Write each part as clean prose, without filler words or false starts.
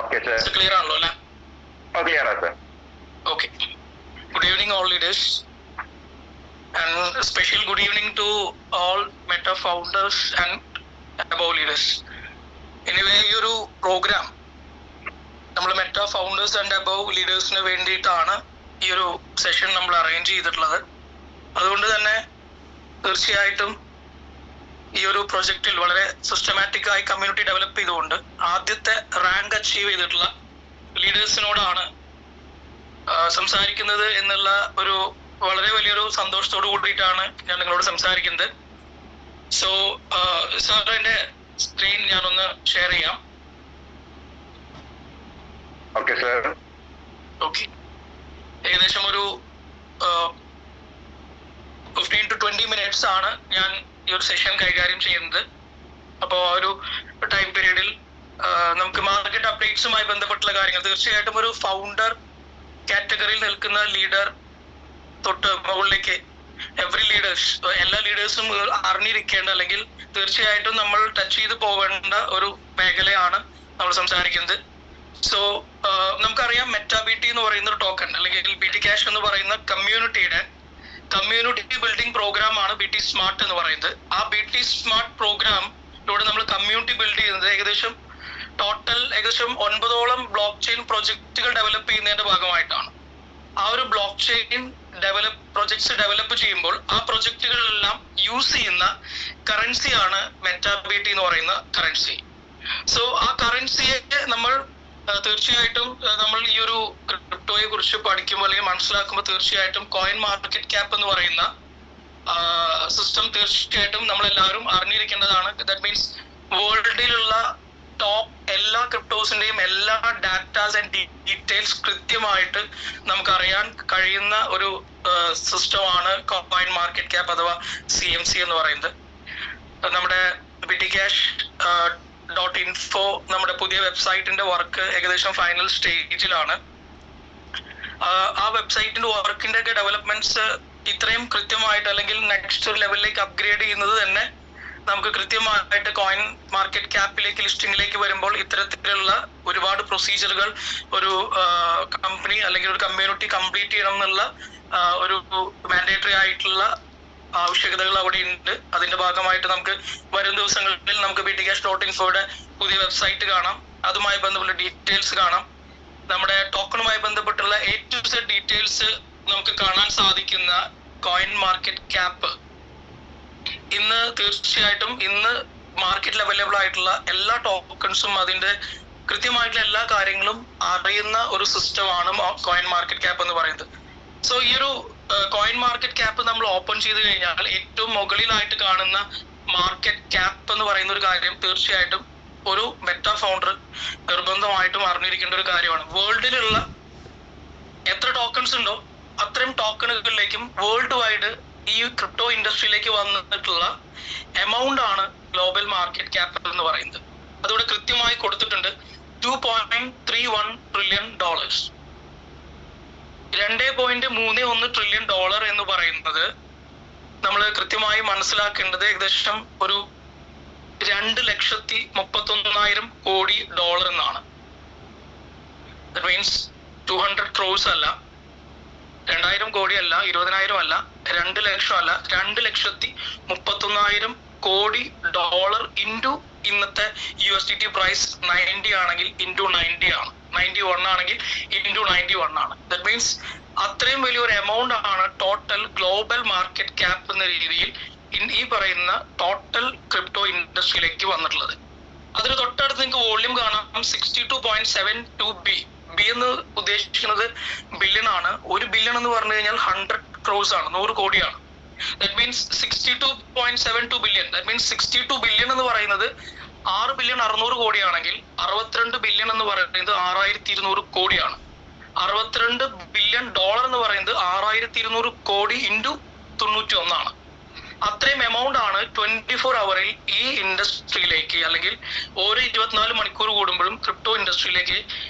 Okay, sir. So clear ആണല്ലോ അല്ലേ? Clear ആണ്, sir. Okay. Good evening, all leaders, and a special good evening to all Meta founders and above leaders. Anyway, ഈ ഒരു programme നമ്മൾ Meta founders and above ലീഡേഴ്സിന് വേണ്ടിയിട്ടാണ് ഈ ഒരു session നമ്മൾ അറേഞ്ച് ചെയ്തിട്ടുള്ളത്. അതുകൊണ്ട് തന്നെ തീർച്ചയായിട്ടും ഈ ഒരു പ്രൊജക്റ്റിൽ വളരെ സിസ്റ്റമാറ്റിക് ആയി കമ്മ്യൂണിറ്റി ഡെവലപ്പ് ചെയ്തുകൊണ്ട് ആദ്യത്തെ റാങ്ക് അച്ചീവ് ചെയ്തിട്ടുള്ള ലീഡേഴ്സിനോടാണ് സംസാരിക്കുന്നത് എന്നുള്ള ഒരു വളരെ വലിയൊരു സന്തോഷത്തോടു കൂടിയിട്ടാണ് ഞാൻ നിങ്ങളോട് സംസാരിക്കുന്നത്. സോ സാർ, എൻ്റെ സ്ക്രീൻ ഞാനൊന്ന് ഷെയർ ചെയ്യാം. Okay sir. ഓക്കെ, ഏകദേശം ഒരു 15 to 20 minutes ആണ് ഞാൻ ഈ ഒരു സെഷൻ കൈകാര്യം ചെയ്യുന്നത്. അപ്പോൾ ആ ഒരു ടൈം പീരീഡിൽ നമുക്ക് മാർക്കറ്റ് അപ്ഡേറ്റ്സുമായി ബന്ധപ്പെട്ടുള്ള കാര്യങ്ങൾ, തീർച്ചയായിട്ടും ഒരു ഫൗണ്ടർ കാറ്റഗറിയിൽ നിൽക്കുന്ന ലീഡർ തൊട്ട് മുകളിലേക്ക് എവറി ലീഡേഴ്സ്, എല്ലാ ലീഡേഴ്സും അറിഞ്ഞിരിക്കേണ്ട അല്ലെങ്കിൽ തീർച്ചയായിട്ടും നമ്മൾ ടച്ച് ചെയ്ത് പോകേണ്ട ഒരു മേഖലയാണ് നമ്മൾ സംസാരിക്കുന്നത്. സോ നമുക്കറിയാം, മെറ്റാബിറ്റി എന്ന് പറയുന്ന ഒരു ടോക്കൺ അല്ലെങ്കിൽ BT Cash എന്ന് പറയുന്ന കമ്മ്യൂണിറ്റി ബിൽഡിംഗ് പ്രോഗ്രാം ആണ് BT സ്മാർട്ട് എന്ന് പറയുന്നത്. ആ BT സ്മാർട്ട് പ്രോഗ്രാമിലൂടെ നമ്മൾ കമ്മ്യൂണിറ്റി ബിൽഡ് ചെയ്യുന്നത് ഏകദേശം 9ഓളം ബ്ലോക്ക് ചെയിൻ പ്രൊജക്റ്റുകൾ ഡെവലപ്പ് ചെയ്യുന്നതിന്റെ ഭാഗമായിട്ടാണ്. ആ ഒരു ബ്ലോക്ക് ചെയിൻ പ്രൊജക്ട്സ് ഡെവലപ്പ് ചെയ്യുമ്പോൾ ആ പ്രൊജക്റ്റുകളെല്ലാം യൂസ് ചെയ്യുന്ന കറൻസിയാണ് മെറ്റാബിറ്റി എന്ന് പറയുന്ന കറൻസി. സോ ആ കറൻസിയെ നമ്മൾ തീർച്ചയായിട്ടും നമ്മൾ ഈ ഒരു ക്രിപ്റ്റോയെ കുറിച്ച് പഠിക്കുമ്പോൾ അല്ലെങ്കിൽ മനസ്സിലാക്കുമ്പോൾ തീർച്ചയായിട്ടും കോയിൻ മാർക്കറ്റ് ക്യാപ്പ് എന്ന് പറയുന്ന സിസ്റ്റം തീർച്ചയായിട്ടും നമ്മളെല്ലാവരും അറിഞ്ഞിരിക്കേണ്ടതാണ്. ദാറ്റ് മീൻസ് വേൾഡിലുള്ള ടോപ്പ് എല്ലാ ക്രിപ്റ്റോസിന്റെയും എല്ലാ ഡാറ്റാസ് ആൻഡ് ഡീറ്റെയിൽസ് കൃത്യമായിട്ട് നമുക്ക് കഴിയുന്ന ഒരു സിസ്റ്റമാണ് കോയിൻ മാർക്കറ്റ് ക്യാപ്പ് അഥവാ CMC എന്ന് പറയുന്നത്. നമ്മുടെ BTCash.info നമ്മുടെ പുതിയ വെബ്സൈറ്റിന്റെ വർക്ക് ഏകദേശം ഫൈനൽ സ്റ്റേജിലാണ്. ആ വെബ്സൈറ്റിന്റെ വർക്കിന്റെ ഒക്കെ ഡെവലപ്മെന്റ്സ് ഇത്രയും കൃത്യമായിട്ട് അല്ലെങ്കിൽ നെക്സ്റ്റ് ലെവലിലേക്ക് അപ്ഗ്രേഡ് ചെയ്യുന്നത് തന്നെ നമുക്ക് കൃത്യമായിട്ട് കോയിൻ മാർക്കറ്റ് ക്യാപ്പിലേക്ക് ലിസ്റ്റിംഗിലേക്ക് വരുമ്പോൾ ഇത്തരത്തിലുള്ള ഒരുപാട് പ്രൊസീജിയറുകൾ ഒരു കമ്പനി അല്ലെങ്കിൽ ഒരു കമ്മ്യൂണിറ്റി കംപ്ലീറ്റ് ചെയ്യണം എന്നുള്ള ഒരു മാൻഡേറ്ററി ആയിട്ടുള്ള ആവശ്യകതകൾ അവിടെ ഉണ്ട്. അതിന്റെ ഭാഗമായിട്ട് നമുക്ക് വരും ദിവസങ്ങളിൽ നമുക്ക് BTCash.info പുതിയ വെബ്സൈറ്റ് കാണാം, അതുമായി ബന്ധപ്പെട്ട ഡീറ്റെയിൽസ് കാണാം. നമ്മുടെ ടോക്കണുമായി ബന്ധപ്പെട്ടുള്ള A to Z ഡീറ്റെയിൽസ് നമുക്ക് കാണാൻ സാധിക്കുന്ന കോയിൻ മാർക്കറ്റ് ക്യാപ്പ് തീർച്ചയായിട്ടും ഇന്ന് മാർക്കറ്റിൽ അവൈലബിൾ ആയിട്ടുള്ള എല്ലാ ടോക്കൺസും അതിന്റെ കൃത്യമായിട്ടുള്ള എല്ലാ കാര്യങ്ങളും അറിയുന്ന ഒരു സിസ്റ്റമാണ് കോയിൻ മാർക്കറ്റ് ക്യാപ്പ് എന്ന് പറയുന്നത്. സോ ഈ ഒരു കോയിൻ മാർക്കറ്റ് ക്യാപ്പ് നമ്മൾ ഓപ്പൺ ചെയ്ത് കഴിഞ്ഞാൽ ഏറ്റവും മുകളിലായിട്ട് കാണുന്ന മാർക്കറ്റ് ക്യാപ്പ് എന്ന് പറയുന്ന ഒരു കാര്യം തീർച്ചയായിട്ടും ഒരു മെറ്റ ഫൗണ്ടർ നിർബന്ധമായിട്ടും അറിഞ്ഞിരിക്കേണ്ട ഒരു കാര്യമാണ്. വേൾഡിലുള്ള എത്ര ടോക്കൺസ് ഉണ്ടോ അത്രയും ടോക്കണുകളിലേക്കും വേൾഡ് വൈഡ് ഈ ക്രിപ്റ്റോ ഇൻഡസ്ട്രിയിലേക്ക് വന്നിട്ടുള്ള എമൗണ്ട് ആണ് ഗ്ലോബൽ മാർക്കറ്റ് ക്യാപ്പ് എന്ന് പറയുന്നത്. അതിവിടെ കൃത്യമായി കൊടുത്തിട്ടുണ്ട്. $2.31 ട്രില്യൺ. 2.31 ട്രില്യൺ എന്ന് പറയുന്നത് നമ്മൾ കൃത്യമായി മനസ്സിലാക്കേണ്ടത് ഏകദേശം ഒരു 2,31,000 കോടി ഡോളർ എന്നാണ്. ദാറ്റ് മീൻസ് 200 crores അല്ല, 2,000 കോടി അല്ല, 20,000 അല്ല, 2 ലക്ഷം അല്ല, 2,31,000 കോടി ഡോളർ ഇൻറ്റു ഇന്നത്തെ USDT പ്രൈസ് 90 ആണെങ്കിൽ ഇൻറ്റു 90 ആണ്, 91 ആണെങ്കിൽ ഇൻറ്റു 91 ആണ്. ദാറ്റ് മീൻസ് അത്രയും വലിയൊരു എമൗണ്ട് ആണ് ടോട്ടൽ ഗ്ലോബൽ മാർക്കറ്റ് ക്യാപ്പ് എന്ന രീതിയിൽ ഈ പറയുന്ന ടോട്ടൽ ക്രിപ്റ്റോ ഇൻഡസ്ട്രിയിലേക്ക് വന്നിട്ടുള്ളത്. അതിന് തൊട്ടടുത്ത് നിങ്ങൾക്ക് വോള്യൂം കാണാം, 62.72 ബി എന്ന് ഉദ്ദേശിക്കുന്നത് ബില്യൺ ആണ്. 1 ബില്യൺ എന്ന് പറഞ്ഞു കഴിഞ്ഞാൽ 100 crores ആണ്, 100 കോടിയാണ്. That means 62.72 billion. That means 62 billion എന്ന് പറയുന്നത് 6 ബില്യൺ 600 കോടിയാണെങ്കിൽ 62 ബില്യൺ എന്ന് പറയുന്നത് 6,200 കോടിയാണ്. 62 ബില്യൺ ഡോളർ എന്ന് പറയുന്നത് 6,200 കോടി ഇൻറ്റു 91 ആണ്. അത്രയും എമൗണ്ട് ആണ് 24 hours ഈ ഇൻഡസ്ട്രിയിലേക്ക് അല്ലെങ്കിൽ ഓരോ 24 മണിക്കൂർ കൂടുമ്പോഴും ക്രിപ്റ്റോ ഇൻഡസ്ട്രിയിലേക്ക്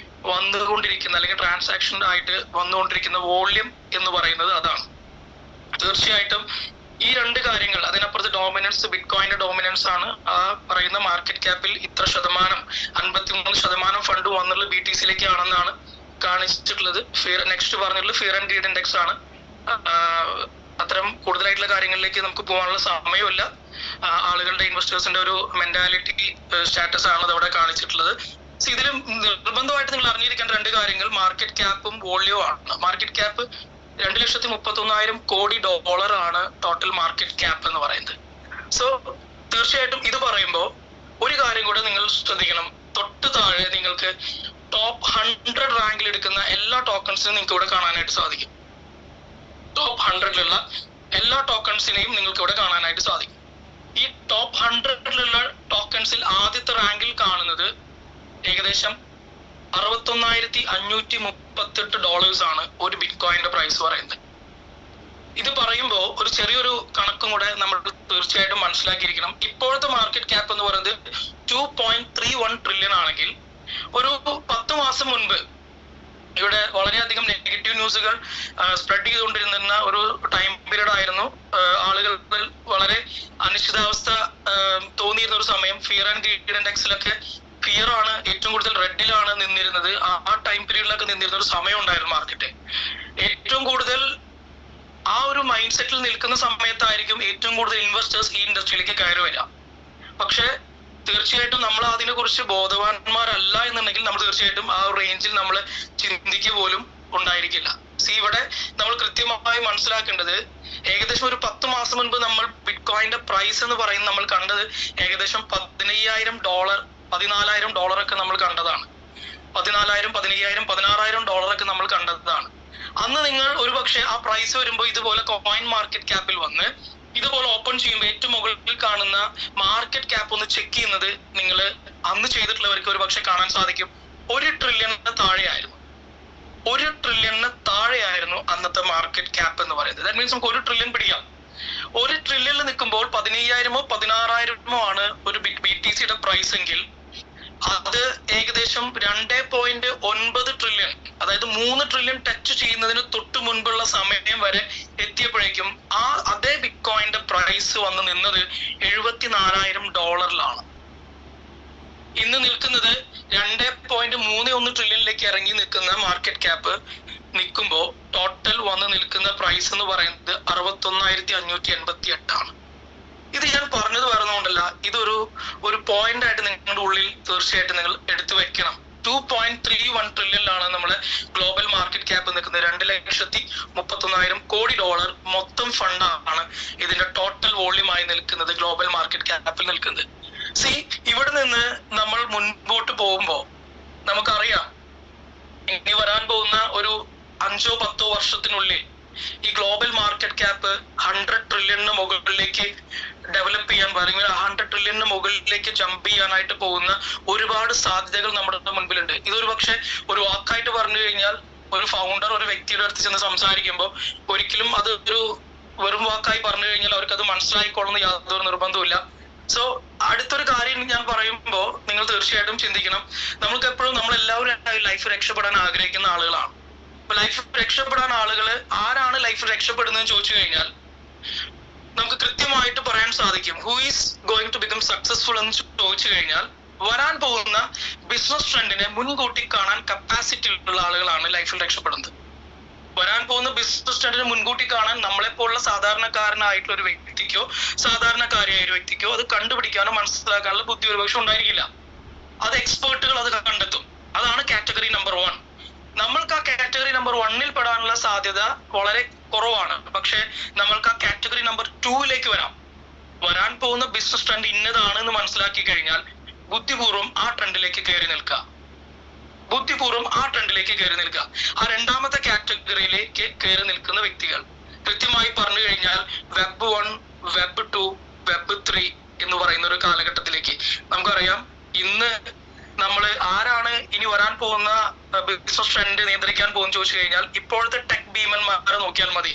വന്നുകൊണ്ടിരിക്കുന്ന അല്ലെങ്കിൽ ട്രാൻസാക്ഷൻ ആയിട്ട് വന്നുകൊണ്ടിരിക്കുന്ന വോള്യം എന്ന് പറയുന്നത് അതാണ്. തീർച്ചയായിട്ടും ഈ രണ്ട് കാര്യങ്ങൾ, അതിനപ്പുറത്ത് ഡോമിനൻസ്, ബിറ്റ്കോയിന്റെ ഡോമിനൻസ് ആണ് ആ പറയുന്ന മാർക്കറ്റ് ക്യാപ്പിൽ ഇത്ര ശതമാനം, 53% ഫണ്ട് വന്നുള്ള BTC ആണെന്നാണ് കാണിച്ചിട്ടുള്ളത്. നെക്സ്റ്റ് പറഞ്ഞിട്ടുള്ളത് ഫിയർ ആൻഡ് ഗ്രീഡ് ഇൻഡെക്സ് ആണ്. അത്തരം കൂടുതലായിട്ടുള്ള കാര്യങ്ങളിലേക്ക് നമുക്ക് പോകാനുള്ള സമയമില്ല. ആളുകളുടെ ഇൻവെസ്റ്റേഴ്സിന്റെ ഒരു മെന്റാലിറ്റി സ്റ്റാറ്റസ് ആണ് അതവിടെ കാണിച്ചിട്ടുള്ളത്. ഇതിൽ നിർബന്ധമായിട്ട് നിങ്ങൾ അറിഞ്ഞിരിക്കേണ്ട രണ്ട് കാര്യങ്ങൾ മാർക്കറ്റ് ക്യാപ്പും വോള്യൂ ആണ്. മാർക്കറ്റ് ക്യാപ്പ് 2,31,000 കോടി ഡോളർ ആണ് ടോട്ടൽ മാർക്കറ്റ് ക്യാപ്പ് എന്ന് പറയുന്നത്. സോ തീർച്ചയായിട്ടും ഇത് പറയുമ്പോൾ ഒരു കാര്യം കൂടെ നിങ്ങൾ ശ്രദ്ധിക്കണം. തൊട്ട് താഴെ നിങ്ങൾക്ക് ടോപ്പ് 100 റാങ്കിൽ എടുക്കുന്ന എല്ലാ ടോക്കൺസിനും നിങ്ങൾക്ക് ഇവിടെ കാണാനായിട്ട് സാധിക്കും. ടോപ്പ് 100ലുള്ള എല്ലാ ടോക്കൺസിനെയും നിങ്ങൾക്ക് ഇവിടെ കാണാനായിട്ട് സാധിക്കും. ഈ ടോപ്പ് 100ലുള്ള ടോക്കൺസിൽ ആദ്യത്തെ റാങ്കിൽ കാണുന്നത് ഏകദേശം $61,538 ആണ് ഒരു ബിറ്റ്കോയിന്റെ പ്രൈസ് പറയുന്നത്. ഇത് പറയുമ്പോൾ ഒരു ചെറിയൊരു കണക്കും കൂടെ നമ്മൾ തീർച്ചയായിട്ടും മനസ്സിലാക്കിയിരിക്കണം. ഇപ്പോഴത്തെ മാർക്കറ്റ് ക്യാപ്പ് എന്ന് പറയുന്നത് 2.31 ട്രില്യൺ ആണെങ്കിൽ ഒരു 10 മാസം മുൻപ് ഇവിടെ വളരെയധികം നെഗറ്റീവ് ന്യൂസുകൾ സ്പ്രെഡ് ചെയ്തുകൊണ്ടിരുന്ന ഒരു ടൈം പീരീഡ് ആയിരുന്നു. ആളുകൾ വളരെ അനിശ്ചിതാവസ്ഥ തോന്നിയിരുന്ന ഒരു സമയം. ഫിയർ ആൻഡ് ഗ്രീഡ് ഇൻഡെക്സിലൊക്കെ ഫിയർ ആണ് ഏറ്റവും കൂടുതൽ റെഡിലാണ് നിന്നിരുന്നത്. ആ ടൈം പീരീഡിലൊക്കെ നിന്നിരുന്ന ഒരു സമയം ഉണ്ടായിരുന്നു മാർക്കറ്റ്. ഏറ്റവും കൂടുതൽ ആ ഒരു മൈൻഡ് സെറ്റിൽ നിൽക്കുന്ന സമയത്തായിരിക്കും ഏറ്റവും കൂടുതൽ ഇൻവെസ്റ്റേഴ്സ് ഈ ഇൻഡസ്ട്രിയിലേക്ക് കയറി വരിക. പക്ഷെ തീർച്ചയായിട്ടും നമ്മൾ അതിനെ കുറിച്ച് ബോധവാന്മാരല്ല എന്നുണ്ടെങ്കിൽ നമ്മൾ തീർച്ചയായിട്ടും ആ റേഞ്ചിൽ നമ്മൾ ചിന്തിക്കുക പോലും ഉണ്ടായിരിക്കില്ല. ഇവിടെ നമ്മൾ കൃത്യമായി മനസ്സിലാക്കേണ്ടത് ഏകദേശം ഒരു 10 മാസം മുൻപ് നമ്മൾ ബിറ്റ്കോയിന്റെ പ്രൈസ് എന്ന് പറയുന്നത് നമ്മൾ കണ്ടത് ഏകദേശം $15,000, $14,000 ഒക്കെ നമ്മൾ കണ്ടതാണ്. 14,000, 15,000, $16,000 ഒക്കെ നമ്മൾ കണ്ടതാണ്. അന്ന് നിങ്ങൾ ഒരുപക്ഷെ ആ പ്രൈസ് വരുമ്പോൾ ഇതുപോലെ കോയിൻ മാർക്കറ്റ് ക്യാപ്പിൽ വന്ന് ഇതുപോലെ ഓപ്പൺ ചെയ്യുമ്പോൾ ഏറ്റവും മുകളിൽ കാണുന്ന മാർക്കറ്റ് ക്യാപ്പ് ഒന്ന് ചെക്ക് ചെയ്യുന്നത് നിങ്ങൾ അന്ന് ചെയ്തിട്ടുള്ളവർക്ക് ഒരു പക്ഷെ കാണാൻ സാധിക്കും. 1 ട്രില്യണിന് താഴെയായിരുന്നു. 1 ട്രില്യണിന് താഴെയായിരുന്നു അന്നത്തെ മാർക്കറ്റ് ക്യാപ്പ് എന്ന് പറയുന്നത്. ദാറ്റ് മീൻസ് നമുക്ക് 1 ട്രില്യൺ പിടിക്കാം. 1 ട്രില്യണിൽ നിൽക്കുമ്പോൾ 15,000-ഓ 16,000-ഓ ആണ് ഒരു BTCയുടെ പ്രൈസ് എങ്കിൽ അത് ഏകദേശം 2.9 ട്രില്യൺ, അതായത് 3 ട്രില്യൺ ടച്ച് ചെയ്യുന്നതിന് തൊട്ട് മുൻപുള്ള സമയം വരെ എത്തിയപ്പോഴേക്കും അതേ ബിറ്റ്കോയിന്റെ പ്രൈസ് വന്ന് നിന്നത് $74,000. ഇന്ന് നിൽക്കുന്നത് 2.31 ട്രില്യണിലേക്ക് ഇറങ്ങി നിൽക്കുന്ന മാർക്കറ്റ് ക്യാപ്പ് നിൽക്കുമ്പോൾ ടോട്ടൽ വന്ന് നിൽക്കുന്ന പ്രൈസ് എന്ന് പറയുന്നത് 61,588 ആണ്. ഇത് ഞാൻ പറഞ്ഞത് വരുന്നതുകൊണ്ടല്ല, ഇതൊരു പോയിന്റ് ആയിട്ട് നിങ്ങളുടെ ഉള്ളിൽ തീർച്ചയായിട്ടും നിങ്ങൾ എടുത്തു വെക്കണം. 2.31 ട്രില്യണിലാണ് നമ്മള് ഗ്ലോബൽ മാർക്കറ്റ് ക്യാപ്പ് നിൽക്കുന്നത്. $2,31,000 കോടി മൊത്തം ഫണ്ടാണ് ഇതിന്റെ ടോട്ടൽ വോള്യൂമായി നിൽക്കുന്നത്, ഗ്ലോബൽ മാർക്കറ്റ് ക്യാപ്പിൽ നിൽക്കുന്നത്. ഇവിടെ നിന്ന് നമ്മൾ മുൻപോട്ട് പോകുമ്പോൾ നമുക്കറിയാം ഇനി വരാൻ പോകുന്ന ഒരു 5-10 വർഷത്തിനുള്ളിൽ ഈ ഗ്ലോബൽ മാർക്കറ്റ് ക്യാപ്പ് 100 ട്രില്യണിന് മുകളിലേക്ക് ഡെവലപ്പ് ചെയ്യാൻ, അല്ലെങ്കിൽ 100 ട്രില്യണിന് മുകളിലേക്ക് ജമ്പ് ചെയ്യാനായിട്ട് പോകുന്ന ഒരുപാട് സാധ്യതകൾ നമ്മുടെ മുൻപിലുണ്ട്. ഇതൊരു പക്ഷെ ഒരു വാക്കായിട്ട് പറഞ്ഞു കഴിഞ്ഞാൽ ഒരു ഫൗണ്ടർ ഒരു വ്യക്തിയുടെ അടുത്ത് ചെന്ന് സംസാരിക്കുമ്പോൾ ഒരിക്കലും അത് ഒരു വെറും വാക്കായി പറഞ്ഞു കഴിഞ്ഞാൽ അവർക്ക് അത് മനസ്സിലായിക്കൊള്ളുന്ന യാതൊരു നിർബന്ധമില്ല. സോ അടുത്തൊരു കാര്യം ഞാൻ പറയുമ്പോൾ നിങ്ങൾ തീർച്ചയായിട്ടും ചിന്തിക്കണം. നമ്മൾക്ക് എപ്പോഴും നമ്മളെല്ലാവരും ലൈഫ് രക്ഷപ്പെടാൻ ആഗ്രഹിക്കുന്ന ആളുകളാണ്. ലൈഫ് രക്ഷപ്പെടാൻ ആരാണ് ലൈഫ് രക്ഷപ്പെടുന്നതെന്ന് ചോദിച്ചു കഴിഞ്ഞാൽ നമുക്ക് കൃത്യമായിട്ട് പറയാൻ സാധിക്കും. Who is going to become successful എന്ന് ചോദിച്ചു കഴിഞ്ഞാൽ വരാൻ പോകുന്ന ബിസിനസ് ട്രെൻഡിനെ മുൻകൂട്ടി കാണാൻ കപ്പാസിറ്റി ഉള്ള ആളുകളാണ് ലൈഫിൽ രക്ഷപ്പെടുന്നത്. വരാൻ പോകുന്ന ബിസിനസ് ട്രെൻഡിനെ മുൻകൂട്ടി കാണാൻ നമ്മളെപ്പോലുള്ള സാധാരണക്കാരനായിട്ടുള്ള ഒരു വ്യക്തിക്കോ സാധാരണക്കാരിയായ ഒരു വ്യക്തിക്കോ അത് കണ്ടുപിടിക്കാനോ മനസ്സിലാക്കാനുള്ള ബുദ്ധി ഒരുപക്ഷെ ഉണ്ടായിരിക്കില്ല. അത് എക്സ്പേർട്ടുകൾ അത് കണ്ടെത്തും. അതാണ് കാറ്റഗറി നമ്പർ 1. നമ്മൾക്ക് ആ കാറ്റഗറി നമ്പർ 1-ൽ പെടാനുള്ള സാധ്യത വളരെ കുറവാണ്. പക്ഷെ നമ്മൾക്ക് ആ കാറ്റഗറി നമ്പർ 2-ലേക്ക് വരാൻ പോകുന്ന ബിസിനസ് ട്രെൻഡ് ഇന്നതാണ് എന്ന് മനസ്സിലാക്കി കഴിഞ്ഞാൽ ബുദ്ധിപൂർവ്വം ആ ട്രെൻഡിലേക്ക് കയറി നിൽക്കുക. ആ രണ്ടാമത്തെ കാറ്റഗറിയിലേക്ക് കയറി നിൽക്കുന്ന വ്യക്തികൾ കൃത്യമായി പറഞ്ഞു കഴിഞ്ഞാൽ വെബ് 1, വെബ് 2, വെബ് 3 എന്ന് പറയുന്ന ഒരു കാലഘട്ടത്തിലേക്ക് നമുക്കറിയാം. ഇന്ന് നമ്മൾ ആരാണ് ഇനി വരാൻ പോകുന്ന ബിസിനസ് ട്രെൻഡ് നിയന്ത്രിക്കാൻ പോകുന്ന ചോദിച്ചു കഴിഞ്ഞാൽ ഇപ്പോഴത്തെ ടെക് ഭീമന്മാരെ നോക്കിയാൽ മതി.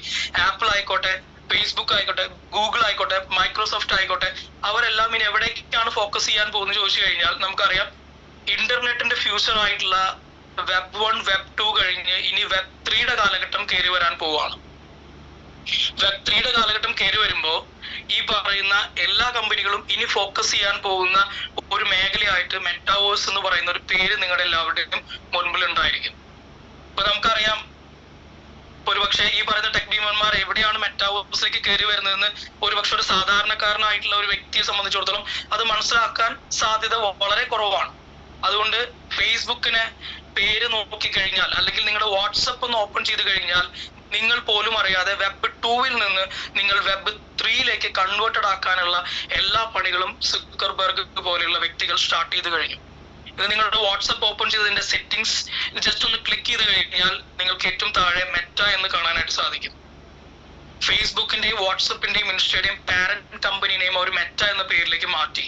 ആപ്പിൾ ആയിക്കോട്ടെ, ഫേസ്ബുക്ക് ആയിക്കോട്ടെ, ഗൂഗിൾ ആയിക്കോട്ടെ, മൈക്രോസോഫ്റ്റ് ആയിക്കോട്ടെ, അവരെല്ലാം ഇനി എവിടേക്കാണ് ഫോക്കസ് ചെയ്യാൻ പോകുന്നത് ചോദിച്ചു കഴിഞ്ഞാൽ നമുക്കറിയാം ഇന്റർനെറ്റിന്റെ ഫ്യൂച്ചർ ആയിട്ടുള്ള വെബ് 1, വെബ് 2 കഴിഞ്ഞ് ഇനി വെബ് 3യുടെ കാലഘട്ടം കയറി വരാൻ പോവുകയാണ്. Web3 കാലഘട്ടം കയറി വരുമ്പോൾ ഈ പറയുന്ന എല്ലാ കമ്പനികളും ഇനി ഫോക്കസ് ചെയ്യാൻ പോകുന്ന ഒരു മേഖലയായിട്ട് മെറ്റാവേഴ്സ് എന്ന് പറയുന്ന ഒരു പേര് നിങ്ങളുടെ എല്ലാവരുടെയും മുൻപിൽ ഉണ്ടായിരിക്കും. ഇപ്പൊ നമുക്കറിയാം, ഒരുപക്ഷെ ഈ പറയുന്ന ടെക് ഭീമന്മാർ എവിടെയാണ് മെറ്റാവേഴ്സിലേക്ക് കയറി വരുന്നതെന്ന് ഒരുപക്ഷെ ഒരു സാധാരണക്കാരനായിട്ടുള്ള ഒരു വ്യക്തിയെ സംബന്ധിച്ചിടത്തോളം അത് മനസ്സിലാക്കാൻ സാധ്യത വളരെ കുറവാണ്. അതുകൊണ്ട് ഫേസ്ബുക്കിനെ പേര് നോക്കിക്കഴിഞ്ഞാൽ അല്ലെങ്കിൽ നിങ്ങളുടെ വാട്സപ്പ് ഒന്ന് ഓപ്പൺ ചെയ്ത് കഴിഞ്ഞാൽ നിങ്ങൾ പോലും അറിയാതെ Web2 നിന്ന് നിങ്ങൾ Web3 കൺവേർട്ടഡ് ആക്കാനുള്ള എല്ലാ പണികളും സുക്കർബർഗ് പോലെയുള്ള വ്യക്തികൾ സ്റ്റാർട്ട് ചെയ്ത് കഴിഞ്ഞു. ഇത് നിങ്ങളുടെ വാട്സപ്പ് ഓപ്പൺ ചെയ്തതിന്റെ സെറ്റിംഗ്സ് ജസ്റ്റ് ഒന്ന് ക്ലിക്ക് ചെയ്ത് കഴിഞ്ഞാൽ നിങ്ങൾക്ക് ഏറ്റവും താഴെ മെറ്റ എന്ന് കാണാനായിട്ട് സാധിക്കും. ഫേസ്ബുക്കിന്റെയും വാട്സപ്പിന്റെയും ഇൻസ്റ്റയുടെയും പാരന്റ് കമ്പനി നെയിം അവർ മെറ്റ എന്ന പേരിലേക്ക് മാറ്റി.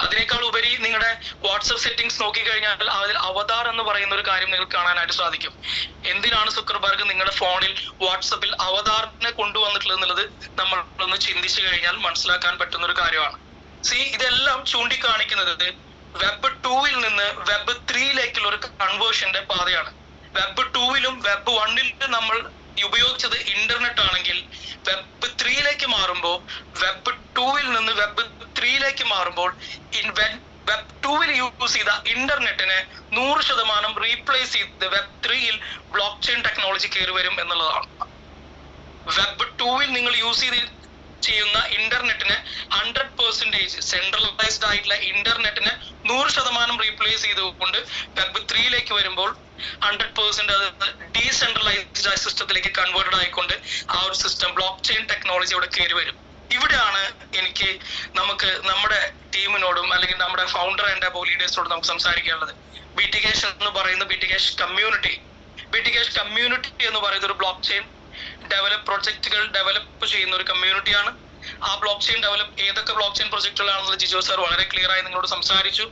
അതിനേക്കാൾ ഉപരി നിങ്ങളുടെ വാട്സപ്പ് സെറ്റിംഗ്സ് നോക്കിക്കഴിഞ്ഞാൽ അതിൽ അവതാർ എന്ന് പറയുന്ന ഒരു കാര്യം നിങ്ങൾക്ക് കാണാനായിട്ട് സാധിക്കും. എന്തിനാണ് സുക്കർബർഗ് നിങ്ങളുടെ ഫോണിൽ വാട്സപ്പിൽ അവതാറിനെ കൊണ്ടുവന്നിട്ടുള്ളത് എന്നുള്ളത് നമ്മൾ ഒന്ന് ചിന്തിച്ചു കഴിഞ്ഞാൽ മനസ്സിലാക്കാൻ പറ്റുന്ന ഒരു കാര്യമാണ്. ഇതെല്ലാം ചൂണ്ടിക്കാണിക്കുന്നത് Web2 നിന്ന് Web3 ഒരു കൺവേർഷന്റെ പാതയാണ്. Web2 Web1 നമ്മൾ ഉപയോഗിച്ചത് ഇന്റർനെറ്റ് ആണെങ്കിൽ Web3 മാറുമ്പോൾ Web2 നിന്ന് Web3 മാറുമ്പോൾ Web2 യൂസ് ചെയ്ത ഇന്റർനെറ്റിനെ 100% റീപ്ലേസ് ചെയ്ത് Web3 ബ്ലോക്ക് ചെയിൻ ടെക്നോളജി കയറി വരും എന്നുള്ളതാണ്. Web2 നിങ്ങൾ യൂസ് ചെയ്യുന്ന ഇന്റർനെറ്റിനെ 100% സെൻട്രലൈസ്ഡ് ആയിട്ടുള്ള ഇന്റർനെറ്റിനെ 100% റീപ്ലേസ് ചെയ്തുകൊണ്ട് Web3 വരുമ്പോൾ 100% അത് ഡീസെൻട്രലൈസ്ഡ് സിസ്റ്റത്തിലേക്ക് കൺവേർട്ടഡ് ആയിക്കൊണ്ട് ആ ഒരു സിസ്റ്റം ബ്ലോക്ക് ചെയിൻ ടെക്നോളജി അവിടെ കയറി വരും. ഇവിടെയാണ് നമുക്ക് നമ്മുടെ ടീമിനോടും അല്ലെങ്കിൽ നമ്മുടെ ഫൗണ്ടർ ആൻഡ് ലീഡേഴ്സിനോടും നമുക്ക് സംസാരിക്കാനുള്ളത്. BTCash എന്ന് പറയുന്ന BTCash കമ്മ്യൂണിറ്റി എന്ന് പറയുന്ന ഒരു ബ്ലോക്ക് ചെയിൻ പ്രൊജക്റ്റുകൾ ഡെവലപ്പ് ചെയ്യുന്ന ഒരു കമ്മ്യൂണിറ്റിയാണ്. ആ ബ്ലോക്ക് ചെയിൻ ഏതൊക്കെ ബ്ലോക്ക് ചെയിൻ പ്രൊജക്റ്റുകളാണെന്ന് ജിജോ സാർ വളരെ ക്ലിയർ ആയി നിങ്ങളോട് സംസാരിച്ചു.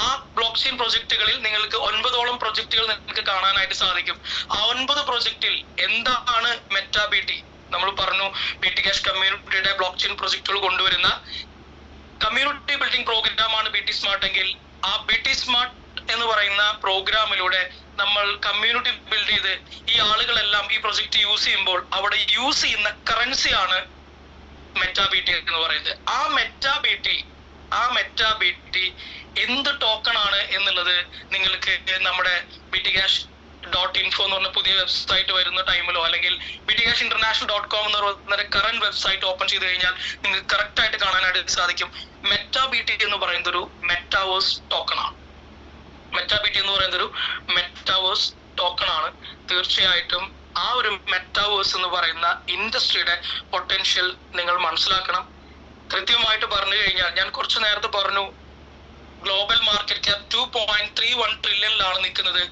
ആ ബ്ലോക്ക് ചെയിൻ പ്രൊജക്റ്റുകളിൽ നിങ്ങൾക്ക് 9ഓളം പ്രൊജക്റ്റുകൾ നിങ്ങൾക്ക് കാണാനായിട്ട് സാധിക്കും. ആ 9 പ്രൊജക്റ്റിൽ എന്താണ് MetaBT? നമ്മൾ പറഞ്ഞു BTCash കമ്മ്യൂണിറ്റിയുടെ ബ്ലോക്ക് ചെയിൻ പ്രൊജക്റ്റുകൾ കൊണ്ടുവരുന്ന കമ്മ്യൂണിറ്റി ബിൽഡിംഗ് പ്രോഗ്രാമാണ് BT സ്മാർട്ട് എങ്കിൽ ആ BT സ്മാർട്ട് എന്ന് പറയുന്ന പ്രോഗ്രാമിലൂടെ നമ്മൾ കമ്മ്യൂണിറ്റി ബിൽഡ് ചെയ്ത് ഈ ആളുകളെല്ലാം ഈ പ്രൊജക്ട് യൂസ് ചെയ്യുമ്പോൾ അവിടെ യൂസ് ചെയ്യുന്ന കറൻസിയാണ് MetaBT എന്ന് പറയുന്നത്. ആ MetaBT എന്ത് ടോക്കൺ ആണ് എന്നുള്ളത് നിങ്ങൾക്ക് നമ്മുടെ BTCash.info എന്ന് പറഞ്ഞ പുതിയ വെബ്സൈറ്റ് വരുന്ന ടൈമിലോ അല്ലെങ്കിൽ BTCashInternational.com എന്ന് പറയുന്ന കറന്റ് വെബ്സൈറ്റ് ഓപ്പൺ ചെയ്ത് കഴിഞ്ഞാൽ നിങ്ങൾക്ക് കറക്റ്റ് ആയിട്ട് കാണാനായിട്ട് സാധിക്കും. MetaBT എന്ന് പറയുന്ന ഒരു മെറ്റാവേഴ്സ് ടോക്കൺ ആണ്. MetaBT എന്ന് പറയുന്ന ഒരു മെറ്റാവേഴ്സ് ടോക്കൺ ആണ്. തീർച്ചയായിട്ടും ആ ഒരു മെറ്റാവേഴ്സ് എന്ന് പറയുന്ന ഇൻഡസ്ട്രിയുടെ പൊട്ടൻഷ്യൽ നിങ്ങൾ മനസ്സിലാക്കണം. കൃത്യമായിട്ട് പറഞ്ഞു കഴിഞ്ഞാൽ ഞാൻ കുറച്ചു നേരത്തെ പറഞ്ഞു ഗ്ലോബൽ മാർക്കറ്റ് ക്യാപ് 2.31 ട്രില്യണിലാണ് നിൽക്കുന്നത്.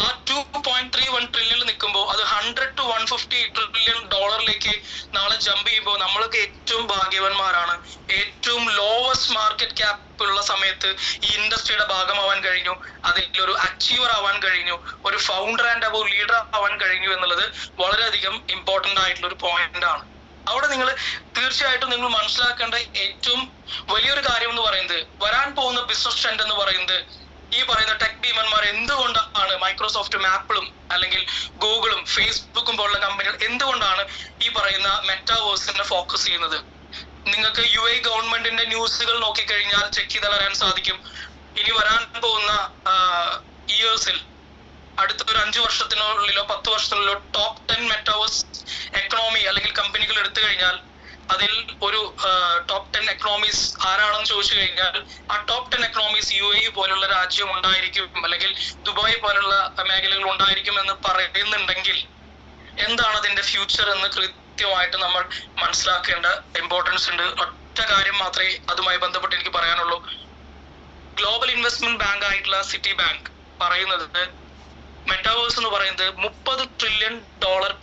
ആ 2.31 ട്രില്യണിൽ നിൽക്കുമ്പോൾ അത് 100 to 150 ട്രില്യൺ ഡോളറിലേക്ക് നാളെ ജമ്പ് ചെയ്യുമ്പോൾ നമ്മളൊക്കെ ഏറ്റവും ഭാഗ്യവാന്മാരാണ്. ഏറ്റവും ലോവസ്റ്റ് മാർക്കറ്റ് ക്യാപ്പ് ഉള്ള സമയത്ത് ഈ ഇൻഡസ്ട്രിയുടെ ഭാഗമാവാൻ കഴിഞ്ഞു, അതിലൊരു അച്ചീവർ ആവാൻ കഴിഞ്ഞു, ഒരു ഫൗണ്ടർ ആൻഡ് അബോ ലീഡർ ആവാൻ കഴിഞ്ഞു എന്നുള്ളത് വളരെയധികം ഇമ്പോർട്ടന്റ് ആയിട്ടുള്ള ഒരു പോയിന്റ് ആണ്. അവിടെ നിങ്ങൾ തീർച്ചയായിട്ടും നിങ്ങൾ മനസ്സിലാക്കേണ്ട ഏറ്റവും വലിയൊരു കാര്യം എന്ന് പറയുന്നത് വരാൻ പോകുന്ന ബിസിനസ് ട്രെൻഡ് എന്ന് പറയുന്നത് ഈ പറയുന്ന ടെക് ഭീമന്മാർ എന്തുകൊണ്ടാണ് മൈക്രോസോഫ്റ്റും ആപ്പിളും അല്ലെങ്കിൽ ഗൂഗിളും ഫേസ്ബുക്കും പോലുള്ള കമ്പനികൾ എന്തുകൊണ്ടാണ് ഈ പറയുന്ന മെറ്റാവേഴ്സിനെ ഫോക്കസ് ചെയ്യുന്നത്? നിങ്ങൾക്ക് UAE ഗവൺമെന്റിന്റെ ന്യൂസുകൾ നോക്കിക്കഴിഞ്ഞാൽ ചെക്ക് ചെയ്താൽ അറിയാൻ സാധിക്കും. ഇനി വരാൻ പോകുന്ന ഇയേഴ്സിൽ അടുത്ത ഒരു 5 വർഷത്തിനുള്ളിലോ 10 വർഷത്തിനുള്ളിലോ ടോപ്പ് 10 മെറ്റാവേഴ്സ് എക്കണോമി അല്ലെങ്കിൽ കമ്പനികൾ എടുത്തു കഴിഞ്ഞാൽ അതിൽ ഒരു ടോപ്പ് 10 എക്കണോമീസ് ആരാണെന്ന് ചോദിച്ചു കഴിഞ്ഞാൽ ആ ടോപ്പ് 10 എക്കണോമീസ് UAE പോലുള്ള രാജ്യം ഉണ്ടായിരിക്കും അല്ലെങ്കിൽ ദുബായ് പോലുള്ള മേഖലകൾ ഉണ്ടായിരിക്കും എന്ന് പറയുന്നുണ്ടെങ്കിൽ എന്താണ് അതിന്റെ ഫ്യൂച്ചർ എന്ന് കൃത്യമായിട്ട് നമ്മൾ മനസ്സിലാക്കേണ്ട ഇമ്പോർട്ടൻസ് ഉണ്ട്. ഒറ്റ കാര്യം മാത്രമേ അതുമായി ബന്ധപ്പെട്ട് എനിക്ക് പറയാനുള്ളൂ. ഗ്ലോബൽ ഇൻവെസ്റ്റ്മെന്റ് ബാങ്ക് ആയിട്ടുള്ള സിറ്റി ബാങ്ക് പറയുന്നത് മെറ്റാവേഴ്സ് എന്ന് പറയുന്നത് $30 ട്രില്യൺ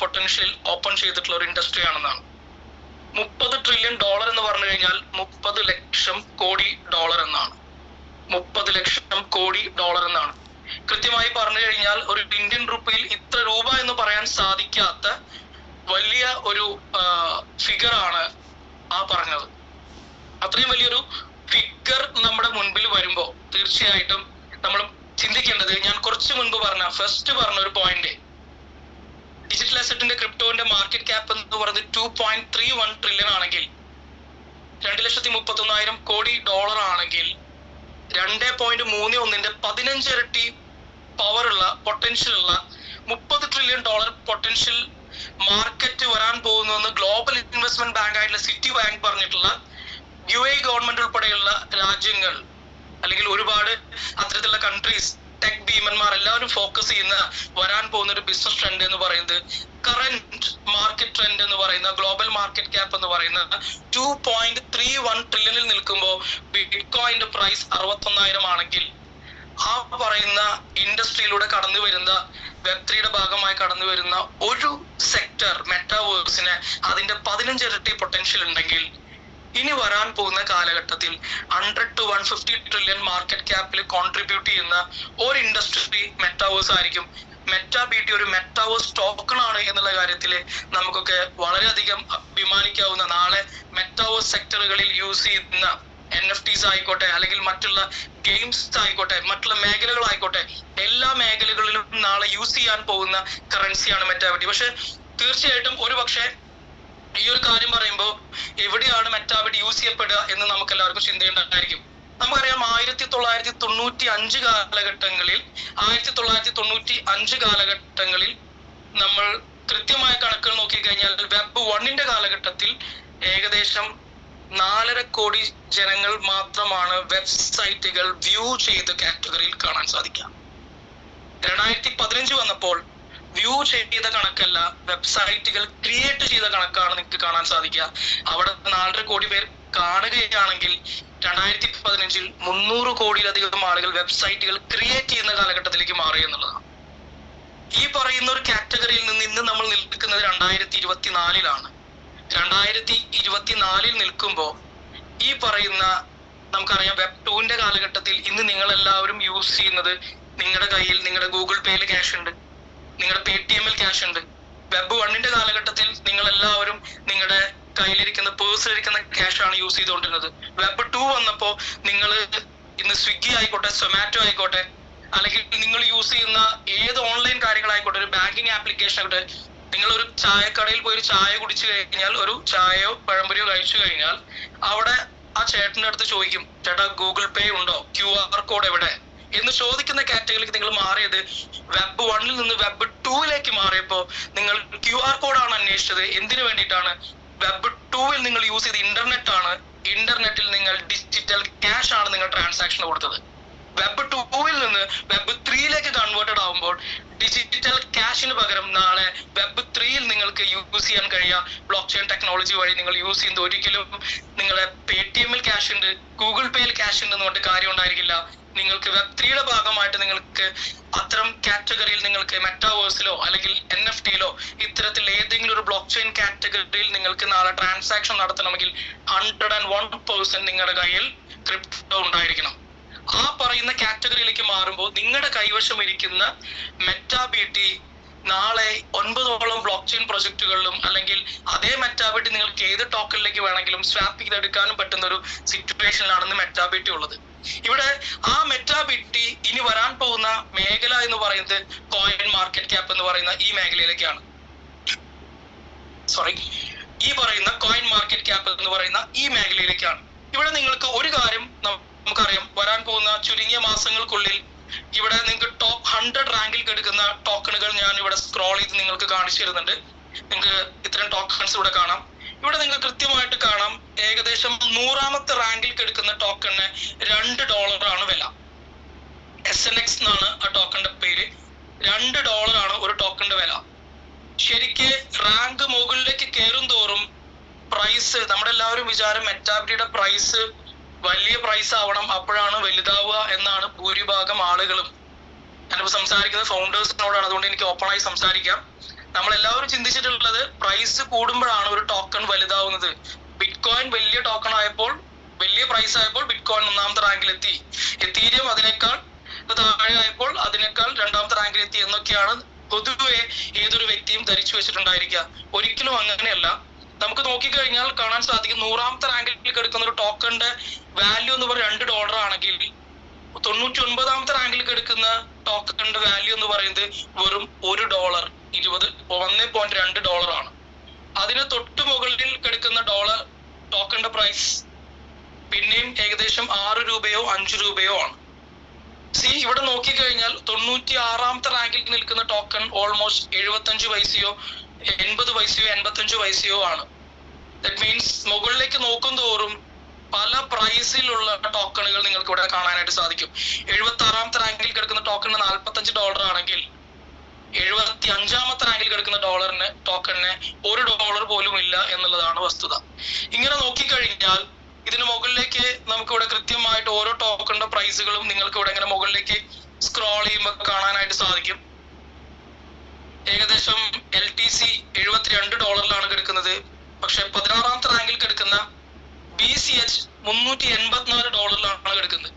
പൊട്ടൻഷ്യൽ ഓപ്പൺ ചെയ്തിട്ടുള്ള ഒരു ഇൻഡസ്ട്രി ആണെന്നാണ്. $30 ട്രില്യൺ എന്ന് പറഞ്ഞു കഴിഞ്ഞാൽ 30 ലക്ഷം കോടി ഡോളർ എന്നാണ്. 30 ലക്ഷം കോടി ഡോളർ എന്നാണ്. കൃത്യമായി പറഞ്ഞു കഴിഞ്ഞാൽ ഒരു ഇന്ത്യൻ റുപ്പിയിൽ ഇത്ര രൂപ എന്ന് പറയാൻ സാധിക്കാത്ത വലിയ ഒരു ഫിഗർ ആണ് ആ പറഞ്ഞത്. അത്രയും വലിയൊരു ഫിഗർ നമ്മുടെ മുൻപിൽ വരുമ്പോൾ തീർച്ചയായിട്ടും നമ്മൾ ചിന്തിക്കേണ്ടത് ഞാൻ കുറച്ച് മുൻപ് ഫസ്റ്റ് പറഞ്ഞ ഒരു പോയിന്റ് ഡിജിറ്റൽ അസറ്റിന്റെ ക്രിപ്റ്റോന്റെ മാർക്കറ്റ് ക്യാപ്പ് എന്ന് പറയുന്നത് 2.31 ട്രില്യൺ ആണെങ്കിൽ 2,31,000 കോടി ഡോളർ ആണെങ്കിൽ 2.31ന്റെ 15 ഇരട്ടി പവറുള്ള പൊട്ടൻഷ്യൽ ഉള്ള 30 ട്രില്യൺ ഡോളർ പൊട്ടൻഷ്യൽ മാർക്കറ്റ് വരാൻ പോകുന്നു ഗ്ലോബൽ ഇൻവെസ്റ്റ്മെന്റ് ബാങ്ക് ആയിട്ടുള്ള സിറ്റി ബാങ്ക് പറഞ്ഞിട്ടുള്ള UAE ഗവൺമെന്റ് ഉൾപ്പെടെയുള്ള രാജ്യങ്ങൾ അല്ലെങ്കിൽ ഒരുപാട് അത്തരത്തിലുള്ള കൺട്രീസ് ടെക് ഭീമന്മാർ എല്ലാവരും ഫോക്കസ് ചെയ്യുന്ന വരാൻ പോകുന്ന ഒരു ബിസിനസ് ട്രെൻഡ് എന്ന് പറയുന്നത് കറന്റ് മാർക്കറ്റ് ട്രെൻഡ് എന്ന് പറയുന്ന ഗ്ലോബൽ മാർക്കറ്റ് ക്യാപ്പ് എന്ന് പറയുന്ന 2.31 ട്രില്യണിൽ നിൽക്കുമ്പോൾ ബിറ്റ്കോയിന്റെ പ്രൈസ് 61,000 ആണെങ്കിൽ ആ പറയുന്ന ഇൻഡസ്ട്രിയിലൂടെ കടന്നു വരുന്ന Web3യുടെ ഭാഗമായി കടന്നു വരുന്ന ഒരു സെക്ടർ മെറ്റാവേഴ്സിന് അതിന്റെ 15 ഇരട്ടി പൊട്ടൻഷ്യൽ ഉണ്ടെങ്കിൽ ഇനി വരാൻ പോകുന്ന കാലഘട്ടത്തിൽ 100 to 150 ട്രില്യൺ മാർക്കറ്റ് ക്യാപ്പിൽ കോൺട്രിബ്യൂട്ട് ചെയ്യുന്ന ഒരു ഇൻഡസ്ട്രി മെറ്റാവേഴ്സ് ആയിരിക്കും. മെറ്റാബിറ്റി ഒരു മെറ്റാവേഴ്സ് ടോക്കൺ ആണ് എന്നുള്ള കാര്യത്തിൽ നമുക്കൊക്കെ വളരെയധികം അഭിമാനിക്കാവുന്ന, നാളെ മെറ്റാവേഴ്സ് സെക്ടറുകളിൽ യൂസ് ചെയ്യുന്ന NFTs ആയിക്കോട്ടെ അല്ലെങ്കിൽ മറ്റുള്ള ഗെയിംസ് ആയിക്കോട്ടെ മറ്റുള്ള മേഖലകളായിക്കോട്ടെ എല്ലാ മേഖലകളിലും നാളെ യൂസ് ചെയ്യാൻ പോകുന്ന കറൻസിയാണ് മെറ്റാബിറ്റി. പക്ഷെ തീർച്ചയായിട്ടും ഒരു പക്ഷേ ഈ ഒരു കാര്യം പറയുമ്പോൾ എവിടെയാണ് മെറ്റാബിറ്റ് യൂസ് ചെയ്യപ്പെടുക എന്ന് നമുക്ക് എല്ലാവർക്കും ചിന്തയുണ്ടായിരിക്കും. നമുക്കറിയാം 1995 കാലഘട്ടങ്ങളിൽ നമ്മൾ കൃത്യമായ കണക്കുകൾ നോക്കിക്കഴിഞ്ഞാൽ വെബ് 1ന്റെ കാലഘട്ടത്തിൽ ഏകദേശം 4.5 കോടി ജനങ്ങൾ മാത്രമാണ് വെബ്സൈറ്റുകൾ വ്യൂ ചെയ്ത കാറ്റഗറിയിൽ കാണാൻ സാധിക്കുക. 2015 വന്നപ്പോൾ വ്യൂ ചെയ്ത കണക്കല്ല, വെബ്സൈറ്റുകൾ ക്രിയേറ്റ് ചെയ്ത കണക്കാണ് നിങ്ങൾക്ക് കാണാൻ സാധിക്കുക. അവിടെ 4.5 കോടി പേർ കാണുകയാണെങ്കിൽ 2015 300 കോടിയിലധികം ആളുകൾ വെബ്സൈറ്റുകൾ ക്രിയേറ്റ് ചെയ്യുന്ന കാലഘട്ടത്തിലേക്ക് മാറി എന്നുള്ളതാണ്. ഈ പറയുന്ന ഒരു കാറ്റഗറിയിൽ നിന്ന് ഇന്ന് നമ്മൾ നിൽക്കുന്നത് 2024 2024 നിൽക്കുമ്പോൾ ഈ പറയുന്ന നമുക്കറിയാം വെബ് 2ന്റെ കാലഘട്ടത്തിൽ ഇന്ന് നിങ്ങൾ എല്ലാവരും യൂസ് ചെയ്യുന്നത് നിങ്ങളുടെ കയ്യിൽ നിങ്ങളുടെ ഗൂഗിൾ പേയിൽ ക്യാഷ് ഉണ്ട്, നിങ്ങളുടെ PayTM-ൽ ക്യാഷ് ഉണ്ട്. വെബ് 1ന്റെ കാലഘട്ടത്തിൽ നിങ്ങൾ എല്ലാവരും നിങ്ങളുടെ കയ്യിലിരിക്കുന്ന പേഴ്സിലിരിക്കുന്ന ക്യാഷ് ആണ് യൂസ് ചെയ്തുകൊണ്ടിരുന്നത്. വെബ് 2 വന്നപ്പോൾ നിങ്ങൾ ഇന്ന് സ്വിഗ്ഗി ആയിക്കോട്ടെ സൊമാറ്റോ ആയിക്കോട്ടെ അല്ലെങ്കിൽ നിങ്ങൾ യൂസ് ചെയ്യുന്ന ഏത് ഓൺലൈൻ കാര്യങ്ങളായിക്കോട്ടെ ഒരു ബാങ്കിങ് ആപ്ലിക്കേഷൻ ആയിക്കോട്ടെ, നിങ്ങൾ ഒരു ചായക്കടയിൽ പോയി ഒരു ചായ കുടിച്ചു കഴിഞ്ഞാൽ ഒരു ചായയോ പഴംപൊരിയോ കഴിച്ചു കഴിഞ്ഞാൽ അവിടെ ആ ചേട്ടൻ്റെ അടുത്ത് ചോദിക്കും, ചേട്ടാ ഗൂഗിൾ പേ ഉണ്ടോ, QR കോഡ് എവിടെ എന്ന് ചോദിക്കുന്ന കാറ്റഗറിയിലേക്ക് നിങ്ങൾ മാറിയത് വെബ് 1ൽ നിന്ന് വെബ് 2ലേക്ക് മാറിയപ്പോൾ നിങ്ങൾ QR കോഡാണ് അന്വേഷിച്ചത്. എന്തിനു വേണ്ടിയിട്ടാണ്? വെബ് 2ൽ നിങ്ങൾ യൂസ് ചെയ്ത ഇന്റർനെറ്റ് ആണ്. ഇന്റർനെറ്റിൽ നിങ്ങൾ ഡിജിറ്റൽ ക്യാഷ് ആണ് നിങ്ങൾ ട്രാൻസാക്ഷൻ കൊടുത്തത്. വെബ് 2ൽ നിന്ന് വെബ് 3ലേക്ക് കൺവേർട്ടഡ് ആവുമ്പോൾ ഡിജിറ്റൽ ക്യാഷിന് പകരം നാളെ വെബ് 3ൽ നിങ്ങൾക്ക് യൂസ് ചെയ്യാൻ കഴിയുക ബ്ലോക്ക് ചെയിൻ ടെക്നോളജി വഴി നിങ്ങൾ യൂസ് ചെയ്യുന്നത് ഒരിക്കലും നിങ്ങളുടെ PayTM-ൽ ക്യാഷ് ഉണ്ട് ഗൂഗിൾ പേയിൽ ക്യാഷ് ഉണ്ട് എന്ന് പറഞ്ഞിട്ട് കാര്യം ഉണ്ടായിരിക്കില്ല. നിങ്ങൾക്ക് വെബ് 3യുടെ ഭാഗമായിട്ട് നിങ്ങൾക്ക് അത്തരം കാറ്റഗറിയിൽ നിങ്ങൾക്ക് മെറ്റാവേഴ്സിലോ അല്ലെങ്കിൽ NFT-ലോ ഇത്തരത്തിൽ ഏതെങ്കിലും ഒരു ബ്ലോക്ക് ചെയിൻ കാറ്റഗറിയിൽ നിങ്ങൾക്ക് നാളെ ട്രാൻസാക്ഷൻ നടത്തണമെങ്കിൽ 101% നിങ്ങളുടെ കയ്യിൽ ക്രിപ്റ്റോ ഉണ്ടായിരിക്കണം. ആ പറയുന്ന കാറ്റഗറിയിലേക്ക് മാറുമ്പോൾ നിങ്ങളുടെ കൈവശം ഇരിക്കുന്ന മെറ്റാബിറ്റി നാളെ 9ഓളം ബ്ലോക്ക് ചെയിൻ പ്രൊജക്ടുകളിലും അല്ലെങ്കിൽ അതേ മെറ്റാബിറ്റി നിങ്ങൾക്ക് ഏത് ടോക്കണിലേക്ക് വേണമെങ്കിലും സ്വാപ്പ് ചെയ്തെടുക്കാനും പറ്റുന്ന ഒരു സിറ്റുവേഷനിലാണ് മെറ്റാബിറ്റി ഉള്ളത്. ഇവിടെ ആ മെറ്റാബിറ്റി ഇനി വരാൻ പോകുന്ന മേഖല എന്ന് പറയുന്നത് കോയിൻ മാർക്കറ്റ് ക്യാപ്പ് എന്ന് പറയുന്ന ഈ മേഖലയിലേക്കാണ്. ഈ പറയുന്ന കോയിൻ മാർക്കറ്റ് ക്യാപ്പ് എന്ന് പറയുന്ന ഈ മേഖലയിലേക്കാണ്. ഇവിടെ നിങ്ങൾക്ക് ഒരു കാര്യം നമുക്കറിയാം, വരാൻ പോകുന്ന ചുരുങ്ങിയ മാസങ്ങൾക്കുള്ളിൽ ഇവിടെ നിങ്ങൾക്ക് ടോപ്പ് 100 റാങ്കിൽ എടുക്കുന്ന ടോക്കണുകൾ ഞാൻ ഇവിടെ സ്ക്രോൾ ചെയ്ത് നിങ്ങൾക്ക് കാണിച്ചു തരുന്നുണ്ട്. നിങ്ങൾക്ക് ഇത്തരം ടോക്കൺസ് ഇവിടെ കാണാം. ഇവിടെ നിങ്ങൾക്ക് കൃത്യമായിട്ട് കാണാം ഏകദേശം 100ാമത്തെ റാങ്കിൽ എടുക്കുന്ന ടോക്കണിന് $2 ആണ് വില. SNX എന്നാണ് ആ ടോക്കണിന്റെ പേര്. $2 ആണ് ഒരു ടോക്കണിന്റെ വില. ശരിക്ക് റാങ്ക് മുകളിലേക്ക് കയറും തോറും പ്രൈസ്, നമ്മുടെ എല്ലാവരും വിചാരം മെറ്റാബിറ്റിയുടെ പ്രൈസ് വലിയ പ്രൈസ് ആവണം അപ്പോഴാണ് വലുതാവുക എന്നാണ് ഭൂരിഭാഗം ആളുകളും. ഞാനിപ്പോൾ സംസാരിക്കുന്നത് ഫൗണ്ടേഴ്സിനോടാണ്, അതുകൊണ്ട് എനിക്ക് ഓപ്പണായി സംസാരിക്കാം. നമ്മളെല്ലാവരും ചിന്തിച്ചിട്ടുള്ളത് പ്രൈസ് കൂടുമ്പോഴാണ് ഒരു ടോക്കൺ വലുതാവുന്നത്. ബിറ്റ്കോയിൻ വലിയ ടോക്കൺ ആയപ്പോൾ വലിയ പ്രൈസ് ആയപ്പോൾ ബിറ്റ്കോയിൻ 1ാമത്തെ റാങ്കിൽ എത്തി. എത്തീരിയം അതിനേക്കാൾ താഴെ ആയപ്പോൾ അതിനേക്കാൾ 2ാമത്തെ റാങ്കിൽ എത്തി എന്നൊക്കെയാണ് പൊതുവെ ഏതൊരു വ്യക്തിയും ധരിച്ചു വെച്ചിട്ടുണ്ടായിരിക്കുക. ഒരിക്കലും അങ്ങനെയല്ല. നമുക്ക് നോക്കിക്കഴിഞ്ഞാൽ കാണാൻ സാധിക്കും 100ാമത്തെ റാങ്കിലേക്ക് എടുക്കുന്ന ഒരു ടോക്കണിന്റെ വാല്യൂ എന്ന് പറയുന്നത് $2 ആണെങ്കിൽ 99ാമത്തെ റാങ്കിലേക്ക് എടുക്കുന്ന ടോക്കണിന്റെ വാല്യൂ എന്ന് പറയുന്നത് വെറും $1. $1.2 ആണ്. അതിന് തൊട്ട് മുകളിൽ കിടക്കുന്ന ഡോളർ ടോക്കണിന്റെ പ്രൈസ് പിന്നെയും ഏകദേശം 6 രൂപയോ 5 രൂപയോ ആണ്. ഇവിടെ നോക്കിക്കഴിഞ്ഞാൽ 96ാമത്തെ റാങ്കിൽ നിൽക്കുന്ന ടോക്കൺ ഓൾമോസ്റ്റ് 75 പൈസയോ 80 പൈസയോ 85 പൈസയോ ആണ്. ദാറ്റ് മീൻസ് മുകളിലേക്ക് നോക്കും തോറും പല പ്രൈസിലുള്ള ടോക്കണുകൾ നിങ്ങൾക്ക് ഇവിടെ കാണാനായിട്ട് സാധിക്കും. 76ാമത്തെ റാങ്കിൽ കിടക്കുന്ന ടോക്കണിന് $45 ആണെങ്കിൽ 75ാമത്തെ റാങ്കിൽ കിടക്കുന്ന ടോക്കണിന് $1 പോലും ഇല്ല എന്നുള്ളതാണ് വസ്തുത. ഇങ്ങനെ നോക്കിക്കഴിഞ്ഞാൽ ഇതിന് മുകളിലേക്ക് നമുക്ക് ഇവിടെ കൃത്യമായിട്ട് ഓരോ ടോക്കണിന്റെ പ്രൈസുകളും നിങ്ങൾക്ക് ഇവിടെ ഇങ്ങനെ മുകളിലേക്ക് സ്ക്രോൾ ചെയ്യുമ്പോൾ കാണാനായിട്ട് സാധിക്കും. ഏകദേശം LTC $72 കിടക്കുന്നത്. പക്ഷെ 16ാമത്തെ റാങ്കിൽ കിടക്കുന്ന BCH $384 കിടക്കുന്നത്.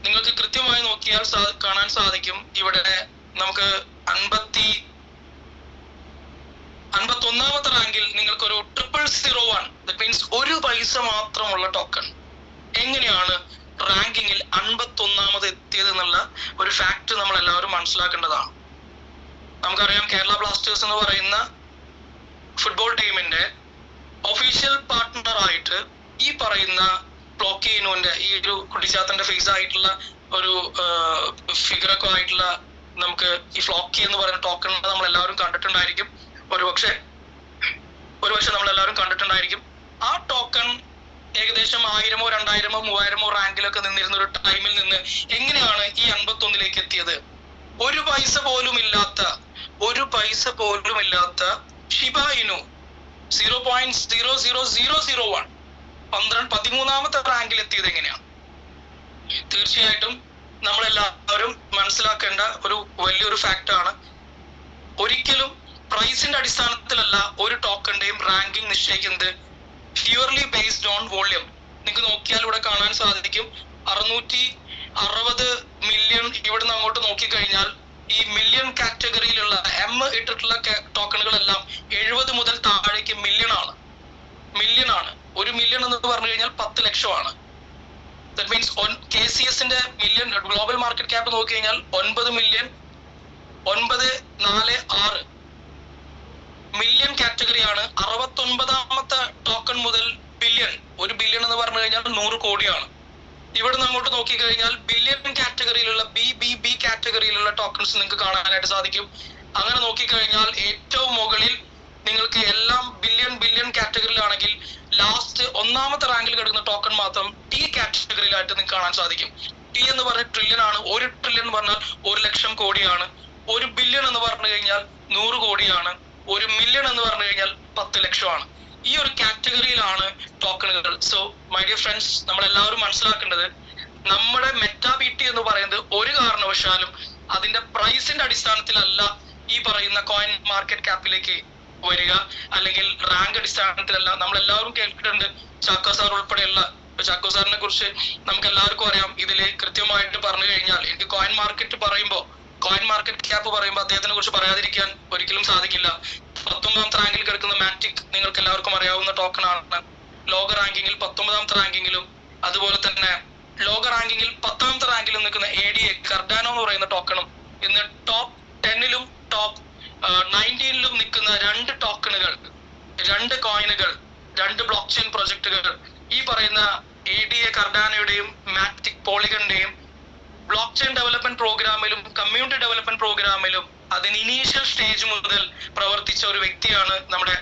നിങ്ങൾക്ക് കൃത്യമായി നോക്കിയാൽ കാണാൻ സാധിക്കും ഇവിടെ നമുക്ക് 51ാമത്തെ റാങ്കിൽ നിങ്ങൾക്ക് ഒരു 0001 ദാറ്റ് മീൻസ് 1 പൈസ മാത്രമുള്ള ടോക്കൺ എങ്ങനെയാണ് റാങ്കിങ്ങിൽ 51ാമത് എത്തിയത് എന്നുള്ള ഒരു ഫാക്ട് നമ്മൾ എല്ലാവരും മനസ്സിലാക്കേണ്ടതാണ്. നമുക്കറിയാം കേരള ബ്ലാസ്റ്റേഴ്സ് എന്ന് പറയുന്ന ഫുട്ബോൾ ടീമിന്റെ ഒഫീഷ്യൽ പാർട്ട്ണർ ആയിട്ട് ഈ പറയുന്ന ഫ്ലോക്കിനുവിന്റെ ഈ ഒരു കുട്ടിച്ചാത്തന്റെ ഫേസ് ആയിട്ടുള്ള ഒരു ഫിഗറൊക്കെ ആയിട്ടുള്ള നമുക്ക് ഈ ഫ്ലോക്കി എന്ന് പറയുന്ന ടോക്കൺ നമ്മൾ എല്ലാവരും കണ്ടിട്ടുണ്ടായിരിക്കും. ഒരുപക്ഷെ നമ്മൾ എല്ലാവരും കണ്ടിട്ടുണ്ടായിരിക്കും. ആ ടോക്കൺ ഏകദേശം 1000-ഓ 2000-ഓ 3000-ഓ റാങ്കിലൊക്കെ നിന്നിരുന്ന ഒരു ടൈമിൽ നിന്ന് എങ്ങനെയാണ് ഈ 51ലേക്ക് എത്തിയത്? ഒരു പൈസ പോലും ഇല്ലാത്ത ഷിബ ഇനു 0.00001 13ാമത്തെ റാങ്കിൽ എത്തിയത് എങ്ങനെയാണ്? തീർച്ചയായിട്ടും നമ്മളെല്ലാവരും മനസ്സിലാക്കേണ്ട ഒരു വലിയൊരു ഫാക്റ്റാണ്. ഒരിക്കലും പ്രൈസിന്റെ അടിസ്ഥാനത്തിലല്ല ഒരു ടോക്കണിന്റെയും റാങ്കിങ് നിശ്ചയിക്കുന്നത്. Purely based on volume. നിങ്ങൾക്ക് നോക്കിയാൽ ഇവിടെ കാണാൻ സാധിക്കും 660 മില്യൺ. ഇവിടുന്ന് അങ്ങോട്ട് നോക്കിക്കഴിഞ്ഞാൽ ഈ മില്യൺ കാറ്റഗറിയിലുള്ള ഇട്ടിട്ടുള്ള ടോക്കണുകളെല്ലാം 70 മുതൽ താഴേക്ക് മില്യൺ ആണ്. 1 മില്യൺ എന്ന് പറഞ്ഞു കഴിഞ്ഞാൽ 10 ലക്ഷമാണ്. ദാറ്റ് മീൻസ് KCSന്റെ മില്യൺ ഗ്ലോബൽ മാർക്കറ്റ് ക്യാപ്പ് നോക്കി കഴിഞ്ഞാൽ 9,946 മില്യൺ കാറ്റഗറിയാണ്. 69ാമത്തെ ടോക്കൺ മുതൽ ബില്യൺ. 1 ബില്യൺ എന്ന് പറഞ്ഞു കഴിഞ്ഞാൽ 100 കോടിയാണ്. ഇവിടെ നിന്ന് അങ്ങോട്ട് നോക്കിക്കഴിഞ്ഞാൽ ബില്യൺ കാറ്റഗറിയിലുള്ള BBB കാറ്റഗറിയിലുള്ള ടോക്കൺസ് നിങ്ങൾക്ക് കാണാനായിട്ട് സാധിക്കും. അങ്ങനെ നോക്കിക്കഴിഞ്ഞാൽ ഏറ്റവും മുകളിൽ നിങ്ങൾക്ക് എല്ലാം ബില്യൺ കാറ്റഗറിയിലാണെങ്കിൽ ലാസ്റ്റ് 1ാമത്തെ റാങ്കിൽ കിടക്കുന്ന ടോക്കൺ മാത്രം T കാറ്റഗറിയിലായിട്ട് നിങ്ങൾക്ക് കാണാൻ സാധിക്കും. T എന്ന് പറഞ്ഞ ട്രില്യൺ ആണ്. 1 ട്രില്യൺ എന്ന് പറഞ്ഞാൽ 1 ലക്ഷം കോടിയാണ്. 1 ബില്യൺ എന്ന് പറഞ്ഞു കഴിഞ്ഞാൽ 100 കോടിയാണ്. 1 മില്യൺ എന്ന് പറഞ്ഞു കഴിഞ്ഞാൽ 10 ലക്ഷമാണ്. ഈ ഒരു കാറ്റഗറിയിലാണ് ടോക്കണുകൾ. സോ മൈ ഡിയർ ഫ്രണ്ട്സ്, നമ്മൾ എല്ലാവരും മനസ്സിലാക്കേണ്ടത് നമ്മുടെ MetaBT എന്ന് പറയുന്നത് ഒരു കാരണവശാലും അതിന്റെ പ്രൈസിന്റെ അടിസ്ഥാനത്തിലല്ല ഈ പറയുന്ന കോയിൻ മാർക്കറ്റ് ക്യാപ്പിലേക്ക് വരിക, അല്ലെങ്കിൽ റാങ്ക് അടിസ്ഥാനത്തിലല്ല. നമ്മൾ എല്ലാവരും കേട്ടിട്ടുണ്ട് ചാക്കോ സാർ ഉൾപ്പെടെയുള്ള. ചാക്കോ സാറിനെ കുറിച്ച് നമുക്ക് എല്ലാവർക്കും അറിയാം. ഇതില് കൃത്യമായിട്ട് പറഞ്ഞു കഴിഞ്ഞാൽ എനിക്ക് കോയിൻ മാർക്കറ്റ് ക്യാപ്പ് പറയുമ്പോൾ അദ്ദേഹത്തിനെ കുറിച്ച് പറയാതിരിക്കാൻ ഒരിക്കലും സാധിക്കില്ല. 19ാമത്തെ റാങ്കിൽ കിടക്കുന്ന മാറ്റിക് നിങ്ങൾക്ക് എല്ലാവർക്കും അറിയാവുന്ന ടോക്കൺ ആണ്. ലോക റാങ്കിങ്ങിൽ 19ാമത്തെ റാങ്കിങ്ങിലും അതുപോലെ തന്നെ ലോക റാങ്കിങ്ങിൽ 10ാമത്തെ റാങ്കിലും നിൽക്കുന്ന ADA കർഡാനോ എന്ന് പറയുന്ന ടോക്കണും ഇന്ന് ടോപ്പ് 10ലും ടോപ്പ് 19ലും നിൽക്കുന്ന 2 ടോക്കണുകൾ, 2 കോയിനുകൾ, 2 ബ്ലോക്ക് ചെയിൻ പ്രൊജക്ടുകൾ ഈ പറയുന്ന ADA കർഡാനോയുടെയും മാറ്റിക് പോളിഗണിന്റെയും ബ്ലോക്ക് ചെയിൻ ഡെവലപ്മെന്റ് പ്രോഗ്രാമിലും കമ്മ്യൂണിറ്റി ഡെവലപ്മെന്റ് പ്രോഗ്രാമിലും അതിന് ഇനീഷ്യൽ സ്റ്റേജ് മുതൽ പ്രവർത്തിച്ച ഒരു വ്യക്തിയാണ് നമ്മുടെ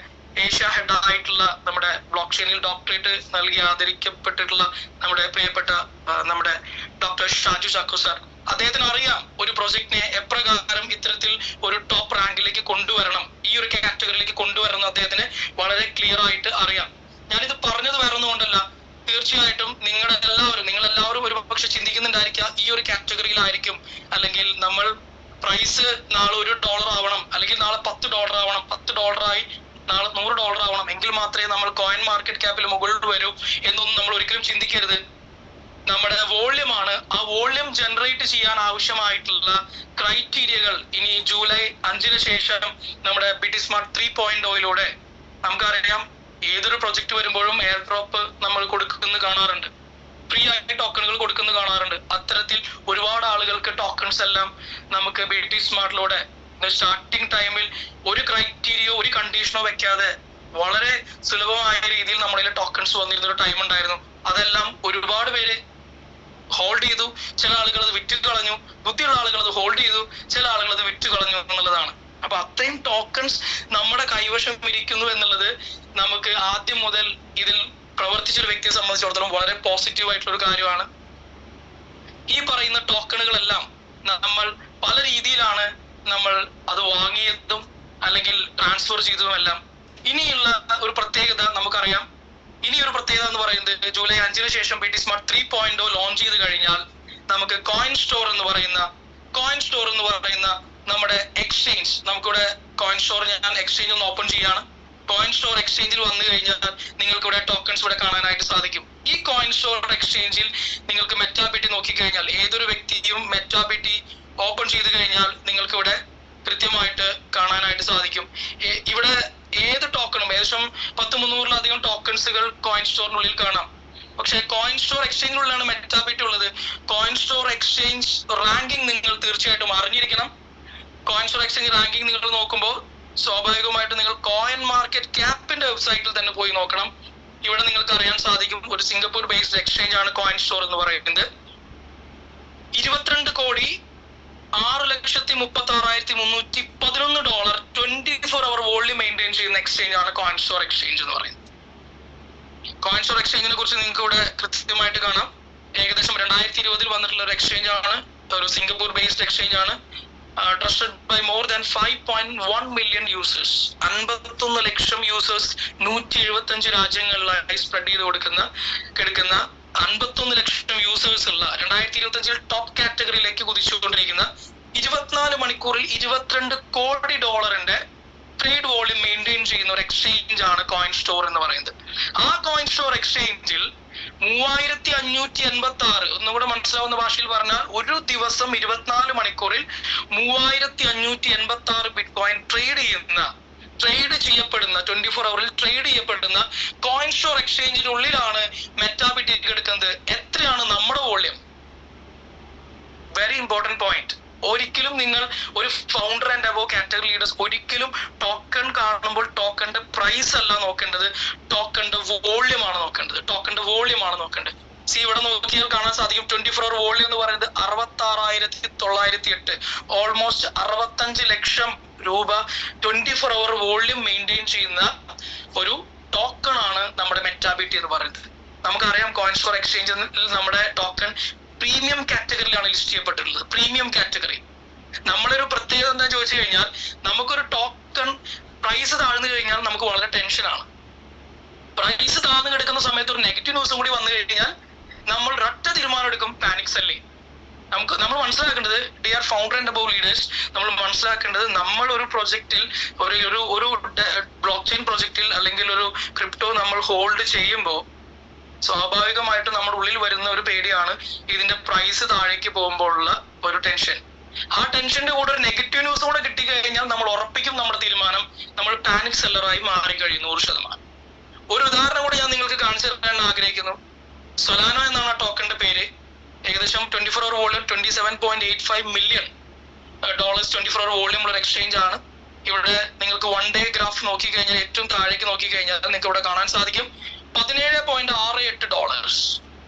ഏഷ്യ ഹെഡ് ആയിട്ടുള്ള നമ്മുടെ ബ്ലോക്ക് ചെയിനിൽ ഡോക്ടറേറ്റ് നൽകി ആദരിക്കപ്പെട്ടിട്ടുള്ള നമ്മുടെ പ്രിയപ്പെട്ട നമ്മുടെ ഡോക്ടർ ഷാജു ചാക്കോ സാർ. അദ്ദേഹത്തിന് അറിയാം ഒരു പ്രൊജക്ടിനെ എപ്രകാരം ഇത്തരത്തിൽ ഒരു ടോപ്പ് റാങ്കിലേക്ക് കൊണ്ടുവരണം, ഈ ഒരു കാറ്റഗറിയിലേക്ക് കൊണ്ടുവരണം അദ്ദേഹത്തിന് വളരെ ക്ലിയർ ആയിട്ട് അറിയാം. ഞാനിത് പറഞ്ഞത് വേറെ ഒന്നുകൊണ്ടല്ല, തീർച്ചയായിട്ടും നിങ്ങളെല്ലാവരും ഒരു പക്ഷെ ചിന്തിക്കുന്നുണ്ടായിരിക്കാം ഈ ഒരു കാറ്റഗറിയിലായിരിക്കും, അല്ലെങ്കിൽ നമ്മൾ പ്രൈസ് നാളെ $1 ആവണം, അല്ലെങ്കിൽ നാളെ $10 ആവണം, $10 നാളെ $100 ആവണം, എങ്കിൽ മാത്രമേ നമ്മൾ കോയിൻ മാർക്കറ്റ് ക്യാപ്പിൽ മുകളിൽ വരൂ എന്നൊന്നും നമ്മൾ ഒരിക്കലും ചിന്തിക്കരുത്. നമ്മുടെ വോള്യൂം ആണ്. ആ വോള്യൂം ജനറേറ്റ് ചെയ്യാൻ ആവശ്യമായിട്ടുള്ള ക്രൈറ്റീരിയകൾ ഇനി ജൂലൈ 5-ന് ശേഷം നമ്മുടെ BT Smart 3.0 നമുക്കറിയാം. ഏതൊരു പ്രൊജക്ട് വരുമ്പോഴും എയർ ഡ്രോപ്പ് നമ്മൾ കൊടുക്കുന്നത് കാണാറുണ്ട്, ഫ്രീ ആയിട്ട് ടോക്കണുകൾ കൊടുക്കുന്നത് കാണാറുണ്ട്. അത്തരത്തിൽ ഒരുപാട് ആളുകൾക്ക് ടോക്കൺസ് എല്ലാം നമുക്ക് BT Smart സ്റ്റാർട്ടിങ് ടൈമിൽ ഒരു ക്രൈറ്റീരിയോ ഒരു കണ്ടീഷനോ വെക്കാതെ വളരെ സുലഭമായ രീതിയിൽ നമ്മുടെ ടോക്കൺസ് വന്നിരുന്ന ഒരു ടൈം ഉണ്ടായിരുന്നു. അതെല്ലാം ഒരുപാട് പേര് ഹോൾഡ് ചെയ്തു. ചില ആളുകൾ അത് വിറ്റ് കളഞ്ഞു, ബുദ്ധിയുള്ള ആളുകൾ അത് ഹോൾഡ് ചെയ്തു, ചില ആളുകൾ അത് വിറ്റ് കളഞ്ഞു എന്നുള്ളതാണ്. അപ്പൊ അത്രയും ടോക്കൺസ് നമ്മുടെ കൈവശം ഇരിക്കുന്നു എന്നുള്ളത് നമുക്ക് ആദ്യം മുതൽ ഇതിൽ പ്രവർത്തിച്ചൊരു വ്യക്തിയെ സംബന്ധിച്ചിടത്തോളം വളരെ പോസിറ്റീവ് ആയിട്ടുള്ള ഒരു കാര്യമാണ്. ഈ പറയുന്ന ടോക്കണുകളെല്ലാം നമ്മൾ പല രീതിയിലാണ് നമ്മൾ അത് വാങ്ങിയതും അല്ലെങ്കിൽ ട്രാൻസ്ഫർ ചെയ്തതുമെല്ലാം. ഇനിയുള്ള ഒരു പ്രത്യേകത നമുക്കറിയാം. ഇനിയൊരു പ്രത്യേകത എന്ന് പറയുന്നത് ജൂലൈ 5 ശേഷം BT Smart 3.0 ലോഞ്ച് ചെയ്ത് കഴിഞ്ഞാൽ നമുക്ക് കോയിൻ സ്റ്റോർ എന്ന് പറയുന്ന നമ്മുടെ എക്സ്ചേഞ്ച്, നമുക്കിവിടെ കോയിൻ സ്റ്റോർ, ഞാൻ എക്സ്ചേഞ്ച് ഒന്ന് ഓപ്പൺ ചെയ്യാണ്. കോയിൻ സ്റ്റോർ എക്സ്ചേഞ്ചിൽ വന്നു കഴിഞ്ഞാൽ നിങ്ങൾക്ക് ഇവിടെ ടോക്കൺസ് ഇവിടെ കാണാനായിട്ട് സാധിക്കും. ഈ കോയിൻ സ്റ്റോർ എക്സ്ചേഞ്ചിൽ നിങ്ങൾക്ക് മെറ്റാബിറ്റി നോക്കിക്കഴിഞ്ഞാൽ ഏതൊരു വ്യക്തിയും മെറ്റാബിറ്റി ഓപ്പൺ ചെയ്ത് കഴിഞ്ഞാൽ നിങ്ങൾക്ക് ഇവിടെ കൃത്യമായിട്ട് കാണാനായിട്ട് സാധിക്കും. ഇവിടെ ഏത് ടോക്കണും ഏകദേശം 300-ലധികം ടോക്കൺസുകൾ കോയിൻ സ്റ്റോറിനുള്ളിൽ കാണാം. പക്ഷെ കോയിൻ സ്റ്റോർ എക്സ്ചേഞ്ചിനുള്ളിലാണ് മെറ്റാബിറ്റി ഉള്ളത്. കോയിൻ സ്റ്റോർ എക്സ്ചേഞ്ച് റാങ്കിങ് നിങ്ങൾ തീർച്ചയായിട്ടും അറിഞ്ഞിരിക്കണം. കോയിൻ സ്റ്റോർ എക്സ്ചേഞ്ച് റാങ്കിങ് നിങ്ങൾ നോക്കുമ്പോൾ സ്വാഭാവികമായിട്ട് നിങ്ങൾ കോയിൻ മാർക്കറ്റ് ക്യാപ്പിന്റെ വെബ്സൈറ്റിൽ തന്നെ പോയി നോക്കണം. ഇവിടെ നിങ്ങൾക്ക് അറിയാൻ സാധിക്കും ഒരു സിംഗപ്പൂർ ബേസ്ഡ് എക്സ്ചേഞ്ച് ആണ് കോയിൻ സ്റ്റോർ എന്ന് പറയുന്നത്. 22,636,311 $24 hour വോളിയം മെയിൻറ്റെയിൻ ചെയ്യുന്ന എക്സ്ചേഞ്ച് ആണ് കോയിൻ സ്റ്റോർ എക്സ്ചേഞ്ച് എന്ന് പറയുന്നത്. കോയിൻ സ്റ്റോർ എക്സ്ചേഞ്ചിനെ കുറിച്ച് നിങ്ങൾക്ക് ഇവിടെ കൃത്യമായിട്ട് കാണാം. ഏകദേശം 2020 വന്നിട്ടുള്ള ഒരു എക്സ്ചേഞ്ച് ആണ്, ഒരു സിംഗപ്പൂർ ബേസ്ഡ് എക്സ്ചേഞ്ച് ആണ്. Trusted by more than 5.1 million users. 51 lakh users 175 രാജ്യങ്ങളിലായി സ്പ്രെഡ് ചെയ്ത് കിടക്കുന്ന 51 ലക്ഷം യൂസേഴ്സ് ഉള്ള 2025 ടോപ്പ് കാറ്റഗറിയിലേക്ക് കുതിച്ചുകൊണ്ടിരിക്കുന്ന 24 മണിക്കൂറിൽ $22 കോടി ട്രേഡ് വോളിയം മെയിൻറ്റെയിൻ ചെയ്യുന്ന ഒരു എക്സ്ചേഞ്ച് ആണ് കോയിൻ സ്റ്റോർ എന്ന് പറയുന്നത്. ആ കോയിൻ സ്റ്റോർ എക്സ്ചേഞ്ചിൽ 3586, ഒന്നുകൂടെ മനസ്സിലാവുന്ന ഭാഷയിൽ പറഞ്ഞാൽ ഒരു ദിവസം 24 മണിക്കൂറിൽ 3586 ബിറ്റ് കോയിൻ ട്രേഡ് ചെയ്യപ്പെടുന്ന 24 hour ട്രേഡ് ചെയ്യപ്പെടുന്ന കോയിൻ സ്റ്റോർ എക്സ്ചേഞ്ചിനുള്ളിലാണ് മെറ്റാബിറ്റി എടുക്കുന്നത്. എത്രയാണ് നമ്മുടെ വോളിയം? Very important point. ഒരിക്കലും നിങ്ങൾ ഒരു founder and above category leaders ഒരിക്കലും ടോക്കൺ കാണുമ്പോൾ ടോക്കണിന്റെ പ്രൈസ് അല്ല നോക്കേണ്ടത്, ടോക്കണിന്റെ വോളിയം ആണ് നോക്കേണ്ടത്. ഇവിടെ നോക്കിയാൽ കാണാൻ സാധിക്കും 24 hour വോളിയം എന്ന് പറയുന്നത് 66,908, ഓൾമോസ്റ്റ് 65 ലക്ഷം രൂപ 24 hour വോളിയം മെയിൻറ്റെയിൻ ചെയ്യുന്ന ഒരു ടോക്കൺ ആണ് നമ്മുടെ മെറ്റാബിറ്റി എന്ന് പറയുന്നത്. നമുക്കറിയാം കോയിൻ സ്റ്റോർ എക്സ്ചേഞ്ചിൽ നമ്മുടെ ടോക്കൺ പ്രീമിയം കാറ്റഗറിയിലാണ് ലിസ്റ്റ് ചെയ്യപ്പെട്ടിട്ടുള്ളത്. Premium category. നമ്മളൊരു പ്രത്യേകത എന്താ ചോദിച്ചു കഴിഞ്ഞാൽ, നമുക്കൊരു ടോക്കൺ പ്രൈസ് താഴ്ന്നു കഴിഞ്ഞാൽ നമുക്ക് വളരെ ടെൻഷനാണ്. പ്രൈസ് താഴ്ന്നു കിടക്കുന്ന സമയത്ത് ഒരു നെഗറ്റീവ് ന്യൂസും കൂടി വന്നു കഴിഞ്ഞാൽ നമ്മൾ ഒരൊറ്റ തീരുമാനം എടുക്കും, പാനിക് സെല്ലിങ്. നമ്മൾ മനസ്സിലാക്കേണ്ടത്, dear founder and above leaders, നമ്മൾ മനസ്സിലാക്കേണ്ടത് നമ്മൾ ഒരു പ്രൊജക്റ്റിൽ ഒരു ബ്ലോക്ക് ചെയിൻ പ്രൊജക്റ്റിൽ അല്ലെങ്കിൽ ഒരു ക്രിപ്റ്റോ നമ്മൾ ഹോൾഡ് ചെയ്യുമ്പോൾ സ്വാഭാവികമായിട്ടും നമ്മുടെ ഉള്ളിൽ വരുന്ന ഒരു പേടിയാണ് ഇതിന്റെ പ്രൈസ് താഴേക്ക് പോകുമ്പോഴുള്ള ഒരു ടെൻഷൻ. ആ ടെൻഷന്റെ കൂടെ ഒരു നെഗറ്റീവ് ന്യൂസ് കൂടെ കിട്ടിക്കഴിഞ്ഞാൽ നമ്മൾ ഉറപ്പിക്കും നമ്മുടെ തീരുമാനം, നമ്മൾ പാനിക് സെല്ലറായി മാറിക്കഴിയും 100%. ഒരു ഉദാഹരണം കൂടെ ഞാൻ നിങ്ങൾക്ക് കാണിച്ചു തരാൻ ആഗ്രഹിക്കുന്നു. സൊലാനോ എന്നാണ് ആ ടോക്കണിന്റെ പേര്. ഏകദേശം 24 hour volume $27.85 million 24 hour volume ഉള്ള എക്സ്ചേഞ്ച് ആണ്. ഇവിടെ നിങ്ങൾക്ക് 1 day ഗ്രാഫ് നോക്കിക്കഴിഞ്ഞാൽ ഏറ്റവും താഴേക്ക് നോക്കിക്കഴിഞ്ഞാൽ നിങ്ങൾക്ക് ഇവിടെ കാണാൻ സാധിക്കും $17.68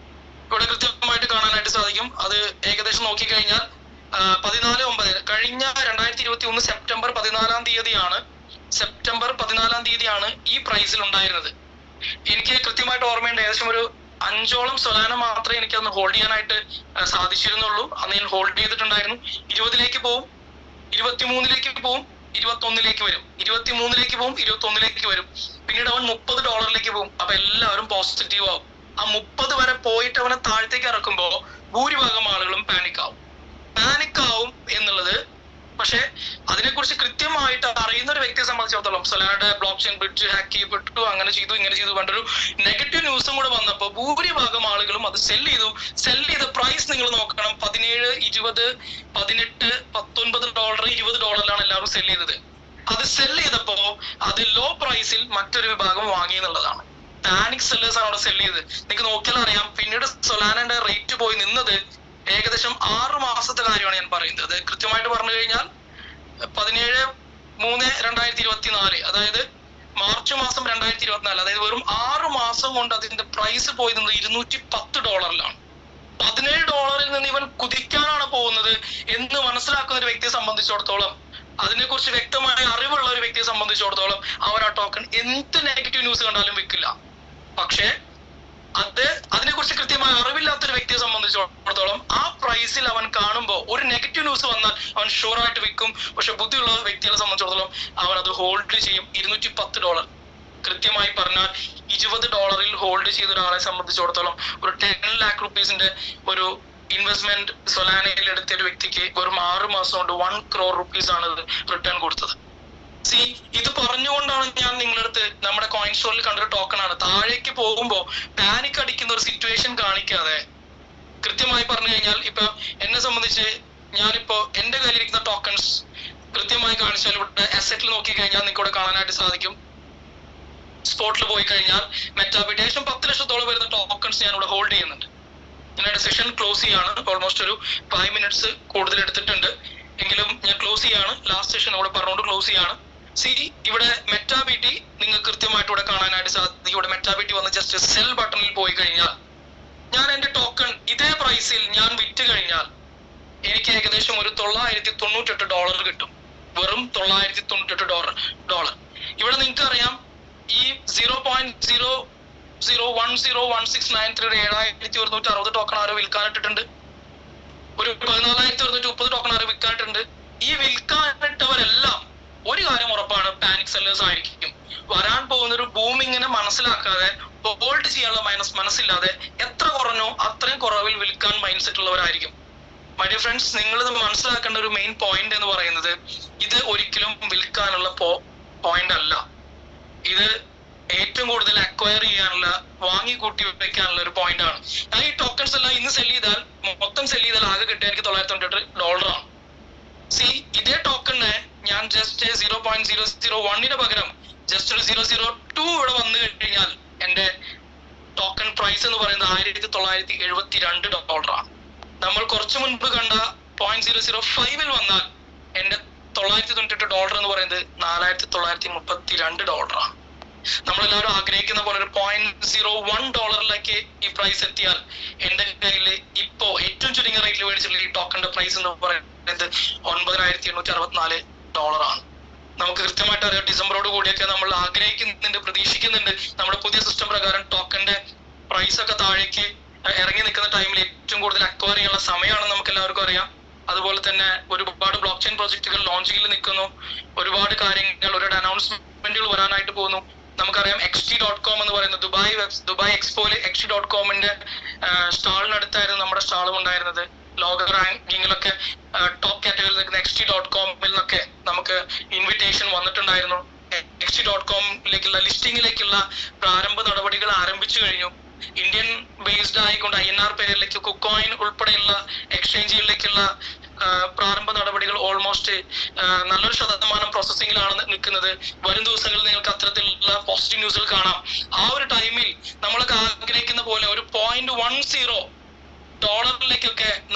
ഇവിടെ കൃത്യമായിട്ട് കാണാനായിട്ട് സാധിക്കും. അത് ഏകദേശം നോക്കിക്കഴിഞ്ഞാൽ 14/9 കഴിഞ്ഞ 2021 സെപ്റ്റംബർ 14 തീയതിയാണ് ഈ പ്രൈസിൽ ഉണ്ടായിരുന്നത്. എനിക്ക് കൃത്യമായിട്ട് ഓർമ്മയുണ്ട്, ഏകദേശം ഒരു 5ഓളം സൊലാന മാത്രമേ എനിക്ക് അന്ന് ഹോൾഡ് ചെയ്യാനായിട്ട് സാധിച്ചിരുന്നുള്ളൂ. അന്ന് ഞാൻ ഹോൾഡ് ചെയ്തിട്ടുണ്ടായിരുന്നു. 20ലേക്ക് പോവും, 23ലേക്ക് പോവും, 21ലേക്ക് വരും, 23ലേക്ക് പോവും, 21ലേക്ക് വരും, പിന്നീട് അവൻ $30 പോകും. അപ്പൊ എല്ലാവരും പോസിറ്റീവ് ആവും. ആ 30 വരെ പോയിട്ട് അവനെ താഴത്തേക്ക് ഇറക്കുമ്പോ ഭൂരിഭാഗം ആളുകളും പാനിക് ആവും എന്നുള്ളത്. പക്ഷെ അതിനെക്കുറിച്ച് കൃത്യമായിട്ട് അറിയുന്ന ഒരു വ്യക്തിയെ സംബന്ധിച്ചിടത്തോളം, സൊലാനയുടെ ബ്ലോക്ക് ചെയിൻ ബ്രിഡ്ജ് ഹാക്ക് ചെയ്യപ്പെട്ടു, അങ്ങനെ ചെയ്തു, ഇങ്ങനെ ചെയ്തു പറഞ്ഞൊരു നെഗറ്റീവ് ന്യൂസും കൂടെ വന്നപ്പോൾ ഭൂരിഭാഗം ആളുകളും അത് സെൽ ചെയ്ത പ്രൈസ് നിങ്ങൾ നോക്കണം. $17, $20, $18, $19, $20 എല്ലാവരും സെൽ ചെയ്തത്. അത് സെൽ ചെയ്തപ്പോ അത് ലോ പ്രൈസിൽ മറ്റൊരു വിഭാഗം വാങ്ങി എന്നുള്ളതാണ്. പാനിക് സെല്ലേഴ്സ് ആണ് അവിടെ സെൽ ചെയ്തത്. നിങ്ങൾക്ക് നോക്കിയാൽ അറിയാം. പിന്നീട് സൊലാനയുടെ റേറ്റ് പോയി നിന്നത് ഏകദേശം 6 മാസത്തെ കാര്യമാണ് ഞാൻ പറയുന്നത്. കൃത്യമായിട്ട് പറഞ്ഞു കഴിഞ്ഞാൽ 17/3/2024, അതായത് മാർച്ച് മാസം 2024, അതായത് വെറും 6 മാസം കൊണ്ട് അതിന്റെ പ്രൈസ് പോയത് $210. $17 നിന്ന് ഇവൻ കുതിക്കാനാണ് പോകുന്നത് എന്ന് മനസ്സിലാക്കുന്ന ഒരു വ്യക്തിയെ സംബന്ധിച്ചിടത്തോളം, അതിനെക്കുറിച്ച് വ്യക്തമായ അറിവുള്ള ഒരു വ്യക്തിയെ സംബന്ധിച്ചിടത്തോളം, അവർ ആ ടോക്കൺ എന്ത് നെഗറ്റീവ് ന്യൂസ് കണ്ടാലും വിൽക്കില്ല. പക്ഷേ അതിനെക്കുറിച്ച് കൃത്യമായ അറിവില്ലാത്തൊരു വ്യക്തിയെ സംബന്ധിച്ചിടത്തോളം ആ പ്രൈസിൽ അവൻ കാണുമ്പോൾ ഒരു നെഗറ്റീവ് ന്യൂസ് വന്നാൽ അവൻ ഷുവറായിട്ട് വിൽക്കും. പക്ഷെ ബുദ്ധിയുള്ള വ്യക്തികളെ സംബന്ധിച്ചിടത്തോളം അവൻ അത് ഹോൾഡ് ചെയ്യും. $210, കൃത്യമായി പറഞ്ഞാൽ $20 ഹോൾഡ് ചെയ്ത ഒരാളെ സംബന്ധിച്ചിടത്തോളം ഒരു 10 lakh rupees ഒരു ഇൻവെസ്റ്റ്മെന്റ് സൊലാനയിൽ എടുത്ത ഒരു വ്യക്തിക്ക് വെറും 6 മാസം കൊണ്ട് 1 crore rupees ആണ് റിട്ടേൺ കൊടുത്തത്. ഇത് പറഞ്ഞുകൊണ്ടാണ് ഞാൻ നിങ്ങളടുത്ത് നമ്മുടെ കോയിൻ സ്റ്റോറിൽ കണ്ടൊരു ടോക്കൺ ആണ്. താഴേക്ക് പോകുമ്പോൾ പാനിക് അടിക്കുന്ന ഒരു സിറ്റുവേഷൻ കാണിക്കാതെ കൃത്യമായി പറഞ്ഞു കഴിഞ്ഞാൽ, ഇപ്പൊ എന്നെ സംബന്ധിച്ച് ഞാനിപ്പോ എന്റെ കയ്യിലിരിക്കുന്ന ടോക്കൺസ് കൃത്യമായി കാണിച്ചാൽ, ഇവിടെ അസറ്റിൽ നോക്കി കഴിഞ്ഞാൽ നിങ്ങൾക്ക് ഇവിടെ കാണാനായിട്ട് സാധിക്കും. സ്പോട്ടിൽ പോയി കഴിഞ്ഞാൽ മെറ്റാബിറ്റ് ഏകദേശം 10 ലക്ഷത്തോളം വരുന്ന ടോക്കൺസ് ഞാൻ ഇവിടെ ഹോൾഡ് ചെയ്യുന്നുണ്ട്. ഞാൻ സെഷൻ ക്ലോസ് ചെയ്യാണ്. ഓൾമോസ്റ്റ് ഒരു 5 minutes കൂടുതൽ എടുത്തിട്ടുണ്ട് എങ്കിലും ഞാൻ ക്ലോസ് ചെയ്യാണ്. ലാസ്റ്റ് സെഷൻ അവിടെ പറഞ്ഞുകൊണ്ട് ക്ലോസ് ചെയ്യാണ്. ഇവിടെ മെറ്റാബിറ്റി നിങ്ങൾക്ക് കൃത്യമായിട്ട് ഇവിടെ കാണാനായിട്ട് സാധിക്കും. ഇവിടെ മെറ്റാബിറ്റി വന്ന് ജസ്റ്റ് സെൽ ബട്ടണിൽ പോയി കഴിഞ്ഞാൽ ഞാൻ എന്റെ ടോക്കൺ ഇതേ പ്രൈസിൽ ഞാൻ വിറ്റ് കഴിഞ്ഞാൽ എനിക്ക് ഏകദേശം ഒരു $998 കിട്ടും. വെറും $998. ഇവിടെ നിങ്ങൾക്ക് അറിയാം, ഈ 0.00101693 7160 ടോക്കൺ ആരോ വിൽക്കാനിട്ടിട്ടുണ്ട്. ഒരു 14,130 ടോക്കൺ ആരോ വിൽക്കാനിട്ടുണ്ട്. ഈ വിൽക്കാനിട്ടവരെല്ലാം ഒരു കാര്യം ഉറപ്പാണ്, പാനിക് സെല്ലേഴ്സ് ആയിരിക്കും. വരാൻ പോകുന്ന ഒരു ബൂമിങ്ങിനെ മനസ്സിലാക്കാതെ, ഹോൾഡ് ചെയ്യാനുള്ള മനസ്സില്ലാതെ എത്ര കുറഞ്ഞോ അത്രയും കുറവിൽ വിൽക്കാൻ മൈൻഡ് സെറ്റ് ഉള്ളവരായിരിക്കും. മൈ ഡിയർ ഫ്രണ്ട്സ്, നിങ്ങൾ ഇത് മനസ്സിലാക്കേണ്ട ഒരു മെയിൻ പോയിന്റ് എന്ന് പറയുന്നത്, ഇത് ഒരിക്കലും വിൽക്കാനുള്ള പോയിന്റ് അല്ല. ഇത് ഏറ്റവും കൂടുതൽ അക്വയർ ചെയ്യാനുള്ള, വാങ്ങിക്കൂട്ടി വെക്കാനുള്ള ഒരു പോയിന്റ് ആണ്. ഞാൻ ഈ ടോക്കൺസ് എല്ലാം ഇന്ന് മൊത്തം സെല് ചെയ്താൽ ആകെ കിട്ടിയ എനിക്ക് $998 ആണ്. ഇതേ ടോക്കണിനെ ഞാൻ ജസ്റ്റ് 0.001 പകരം ജസ്റ്റ് ഒരു 002 ഇവിടെ വന്നു കഴിഞ്ഞാൽ എന്റെ ടോക്കൺ പ്രൈസ് എന്ന് പറയുന്നത് $1972 ആണ്. നമ്മൾ കുറച്ചു മുൻപ് കണ്ട 0.005 വന്നാൽ എന്റെ $998 എന്ന് പറയുന്നത് $4,932 ആണ്. നമ്മളെല്ലാവരും ആഗ്രഹിക്കുന്ന പോലെ ഒരു $0.01 ഈ പ്രൈസ് എത്തിയാൽ എന്റെ കയ്യിൽ ഇപ്പോ ഏറ്റവും ചുരുങ്ങിയ റേറ്റിൽ മേടിച്ചിട്ടുള്ള ഈ ടോക്കണിന്റെ പ്രൈസ് എന്ന് പറയുന്നത് $9,864 ആണ്. നമുക്ക് കൃത്യമായിട്ട് അറിയാം, ഡിസംബറോട് കൂടിയൊക്കെ നമ്മൾ ആഗ്രഹിക്കുന്നുണ്ട്, പ്രതീക്ഷിക്കുന്നുണ്ട്. നമ്മുടെ പുതിയ സിസ്റ്റം പ്രകാരം ടോക്കണിന്റെ പ്രൈസ് ഒക്കെ താഴേക്ക് ഇറങ്ങി നിൽക്കുന്ന ടൈമിൽ ഏറ്റവും കൂടുതൽ അക്വയർ ചെയ്യാനുള്ള സമയമാണെന്ന് നമുക്ക് എല്ലാവർക്കും അറിയാം. അതുപോലെ തന്നെ ഒരുപാട് ബ്ലോക്ക് ചെയിൻ പ്രോജക്റ്റുകൾ ലോഞ്ചിങ്ങിൽ നിൽക്കുന്നു. ഒരുപാട് കാര്യങ്ങൾ, ഒരുപാട് അനൗൺസ്മെന്റുകൾ വരാനായിട്ട് പോകുന്നു. നമുക്കറിയാം XT.com എന്ന് പറയുന്നത് ദുബായ് എക്സ്പോയില് XT.comന്റെ സ്റ്റാളിനടുത്തായിരുന്നു നമ്മുടെ സ്റ്റാളും ഉണ്ടായിരുന്നത്. ലോക റാങ്കിങ്ങിലൊക്കെ ടോപ്പ് കാറ്റഗറിയിൽ നിൽക്കുന്ന XT.comൽ നിന്നൊക്കെ നമുക്ക് ഇൻവിറ്റേഷൻ വന്നിട്ടുണ്ടായിരുന്നു. XT.comലേക്കുള്ള ലിസ്റ്റിംഗിലേക്കുള്ള പ്രാരംഭ നടപടികൾ ആരംഭിച്ചു കഴിഞ്ഞു. ഇന്ത്യൻ ബേസ്ഡ് ആയിക്കൊണ്ട് INR പേരിലേക്ക് കുക്കോയിൻ ഉൾപ്പെടെയുള്ള എക്സ്ചേഞ്ചുകളിലേക്കുള്ള പ്രാരംഭ നടപടികൾ ഓൾമോസ്റ്റ് നല്ലൊരു ശതമാനം പ്രോസസ്സിംഗിലാണ് നിൽക്കുന്നത്. വരും ദിവസങ്ങളിൽ നിങ്ങൾക്ക് അത്തരത്തിലുള്ള പോസിറ്റീവ് ന്യൂസുകൾ കാണാം. ആ ഒരു ടൈമിൽ നമ്മളൊക്കെ ആഗ്രഹിക്കുന്ന പോലെ ഒരു $0.10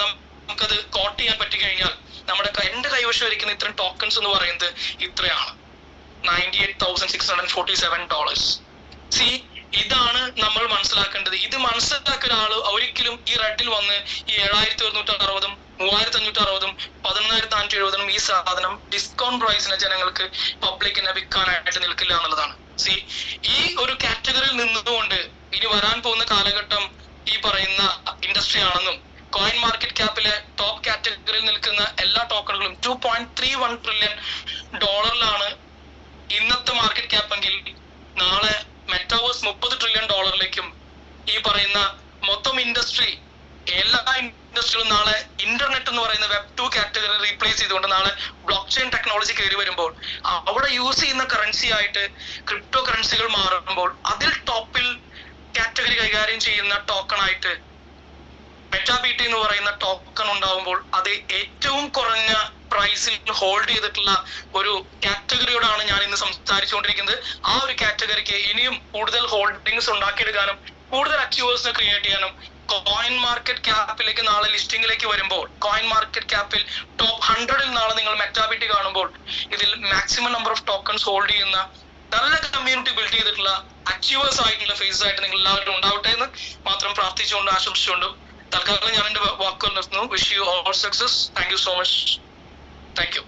നമുക്കത് കോട്ട് ചെയ്യാൻ പറ്റി കഴിഞ്ഞാൽ എന്റെ കൈവശം ഇരിക്കുന്ന ഇത്തരം ടോക്കൺസ് എന്ന് പറയുന്നത് ഇത്രയാണ്, $98,647. ഇതാണ് നമ്മൾ മനസ്സിലാക്കേണ്ടത്. ഇത് മനസ്സിലാക്കുന്ന ആള് ഒരിക്കലും ഈ റെഡിൽ വന്ന് ഈ 7,160, 3,560, 11,470 ഈ സാധനം ഡിസ്കൗണ്ട് പ്രൈസിന് ജനങ്ങൾക്ക് പബ്ലിക്കിനെ വിൽക്കാനായിട്ട് നിൽക്കില്ല എന്നുള്ളതാണ്. ഈ ഒരു കാറ്റഗറിയിൽ നിന്നുകൊണ്ട് ഇനി വരാൻ പോകുന്ന കാലഘട്ടം ഈ പറയുന്ന ഇൻഡസ്ട്രി ആണെന്നും, കോയിൻ മാർക്കറ്റ് ക്യാപ്പിലെ ടോപ്പ് കാറ്റഗറിയിൽ നിൽക്കുന്ന എല്ലാ ടോക്കണുകളും $2.31 trillion ഇന്നത്തെ മാർക്കറ്റ് ക്യാപ്പ് എങ്കിൽ നാളെ മെറ്റാവേഴ്സ് $30 trillion ഈ പറയുന്ന മൊത്തം ഇൻഡസ്ട്രി, എല്ലാ ഇൻഡസ്ട്രികളും നാളെ ഇന്റർനെറ്റ് എന്ന് പറയുന്ന Web 2 കാറ്റഗറി റീപ്ലേസ് ചെയ്തുകൊണ്ട് നാളെ ബ്ലോക്ക് ചെയിൻ ടെക്നോളജി കയറി വരുമ്പോൾ അവിടെ യൂസ് ചെയ്യുന്ന കറൻസി ആയിട്ട് ക്രിപ്റ്റോ കറൻസികൾ മാറുമ്പോൾ അതിൽ ടോപ്പിൽ കാറ്റഗറി കൈകാര്യം ചെയ്യുന്ന ടോക്കൺ ആയിട്ട് മെറ്റാബിറ്റി എന്ന് പറയുന്ന ടോക്കൺ ഉണ്ടാവുമ്പോൾ അത് ഏറ്റവും കുറഞ്ഞ പ്രൈസിൽ ഹോൾഡ് ചെയ്തിട്ടുള്ള ഒരു കാറ്റഗറിയോടാണ് ഞാൻ ഇന്ന് സംസാരിച്ചുകൊണ്ടിരിക്കുന്നത്. ആ ഒരു കാറ്റഗറിക്ക് ഇനിയും കൂടുതൽ ഹോൾഡിങ്സ് ഉണ്ടാക്കിയെടുക്കാനും കൂടുതൽ അച്ചീവേഴ്സിനെ ക്രിയേറ്റ് ചെയ്യാനും കോയിൻ മാർക്കറ്റ് ക്യാപ്പിലേക്ക് നാളെ ലിസ്റ്റിംഗിലേക്ക് വരുമ്പോൾ, കോയിൻ മാർക്കറ്റ് ക്യാപ്പിൽ ടോപ്പ് 100-ൽ നാളെ നിങ്ങൾ മെറ്റാബിറ്റി കാണുമ്പോൾ ഇതിൽ maximum number of tokens hold ചെയ്യുന്ന നല്ല കമ്മ്യൂണിറ്റി ബിൽഡ് ചെയ്തിട്ടുള്ള അച്ചീവേഴ്സ് ആയിട്ടുള്ള ഫേസ് ആയിട്ട് നിങ്ങൾ എല്ലാവരും ഉണ്ടാവട്ടെ എന്ന് മാത്രം പ്രാർത്ഥിച്ചുകൊണ്ട് ആശംസിച്ചുകൊണ്ടും തൽക്കാലം ഞാൻ എന്റെ വാക്കുകൾ നിർത്തുന്നു. Wish you all success. Thank you so much. Thank you.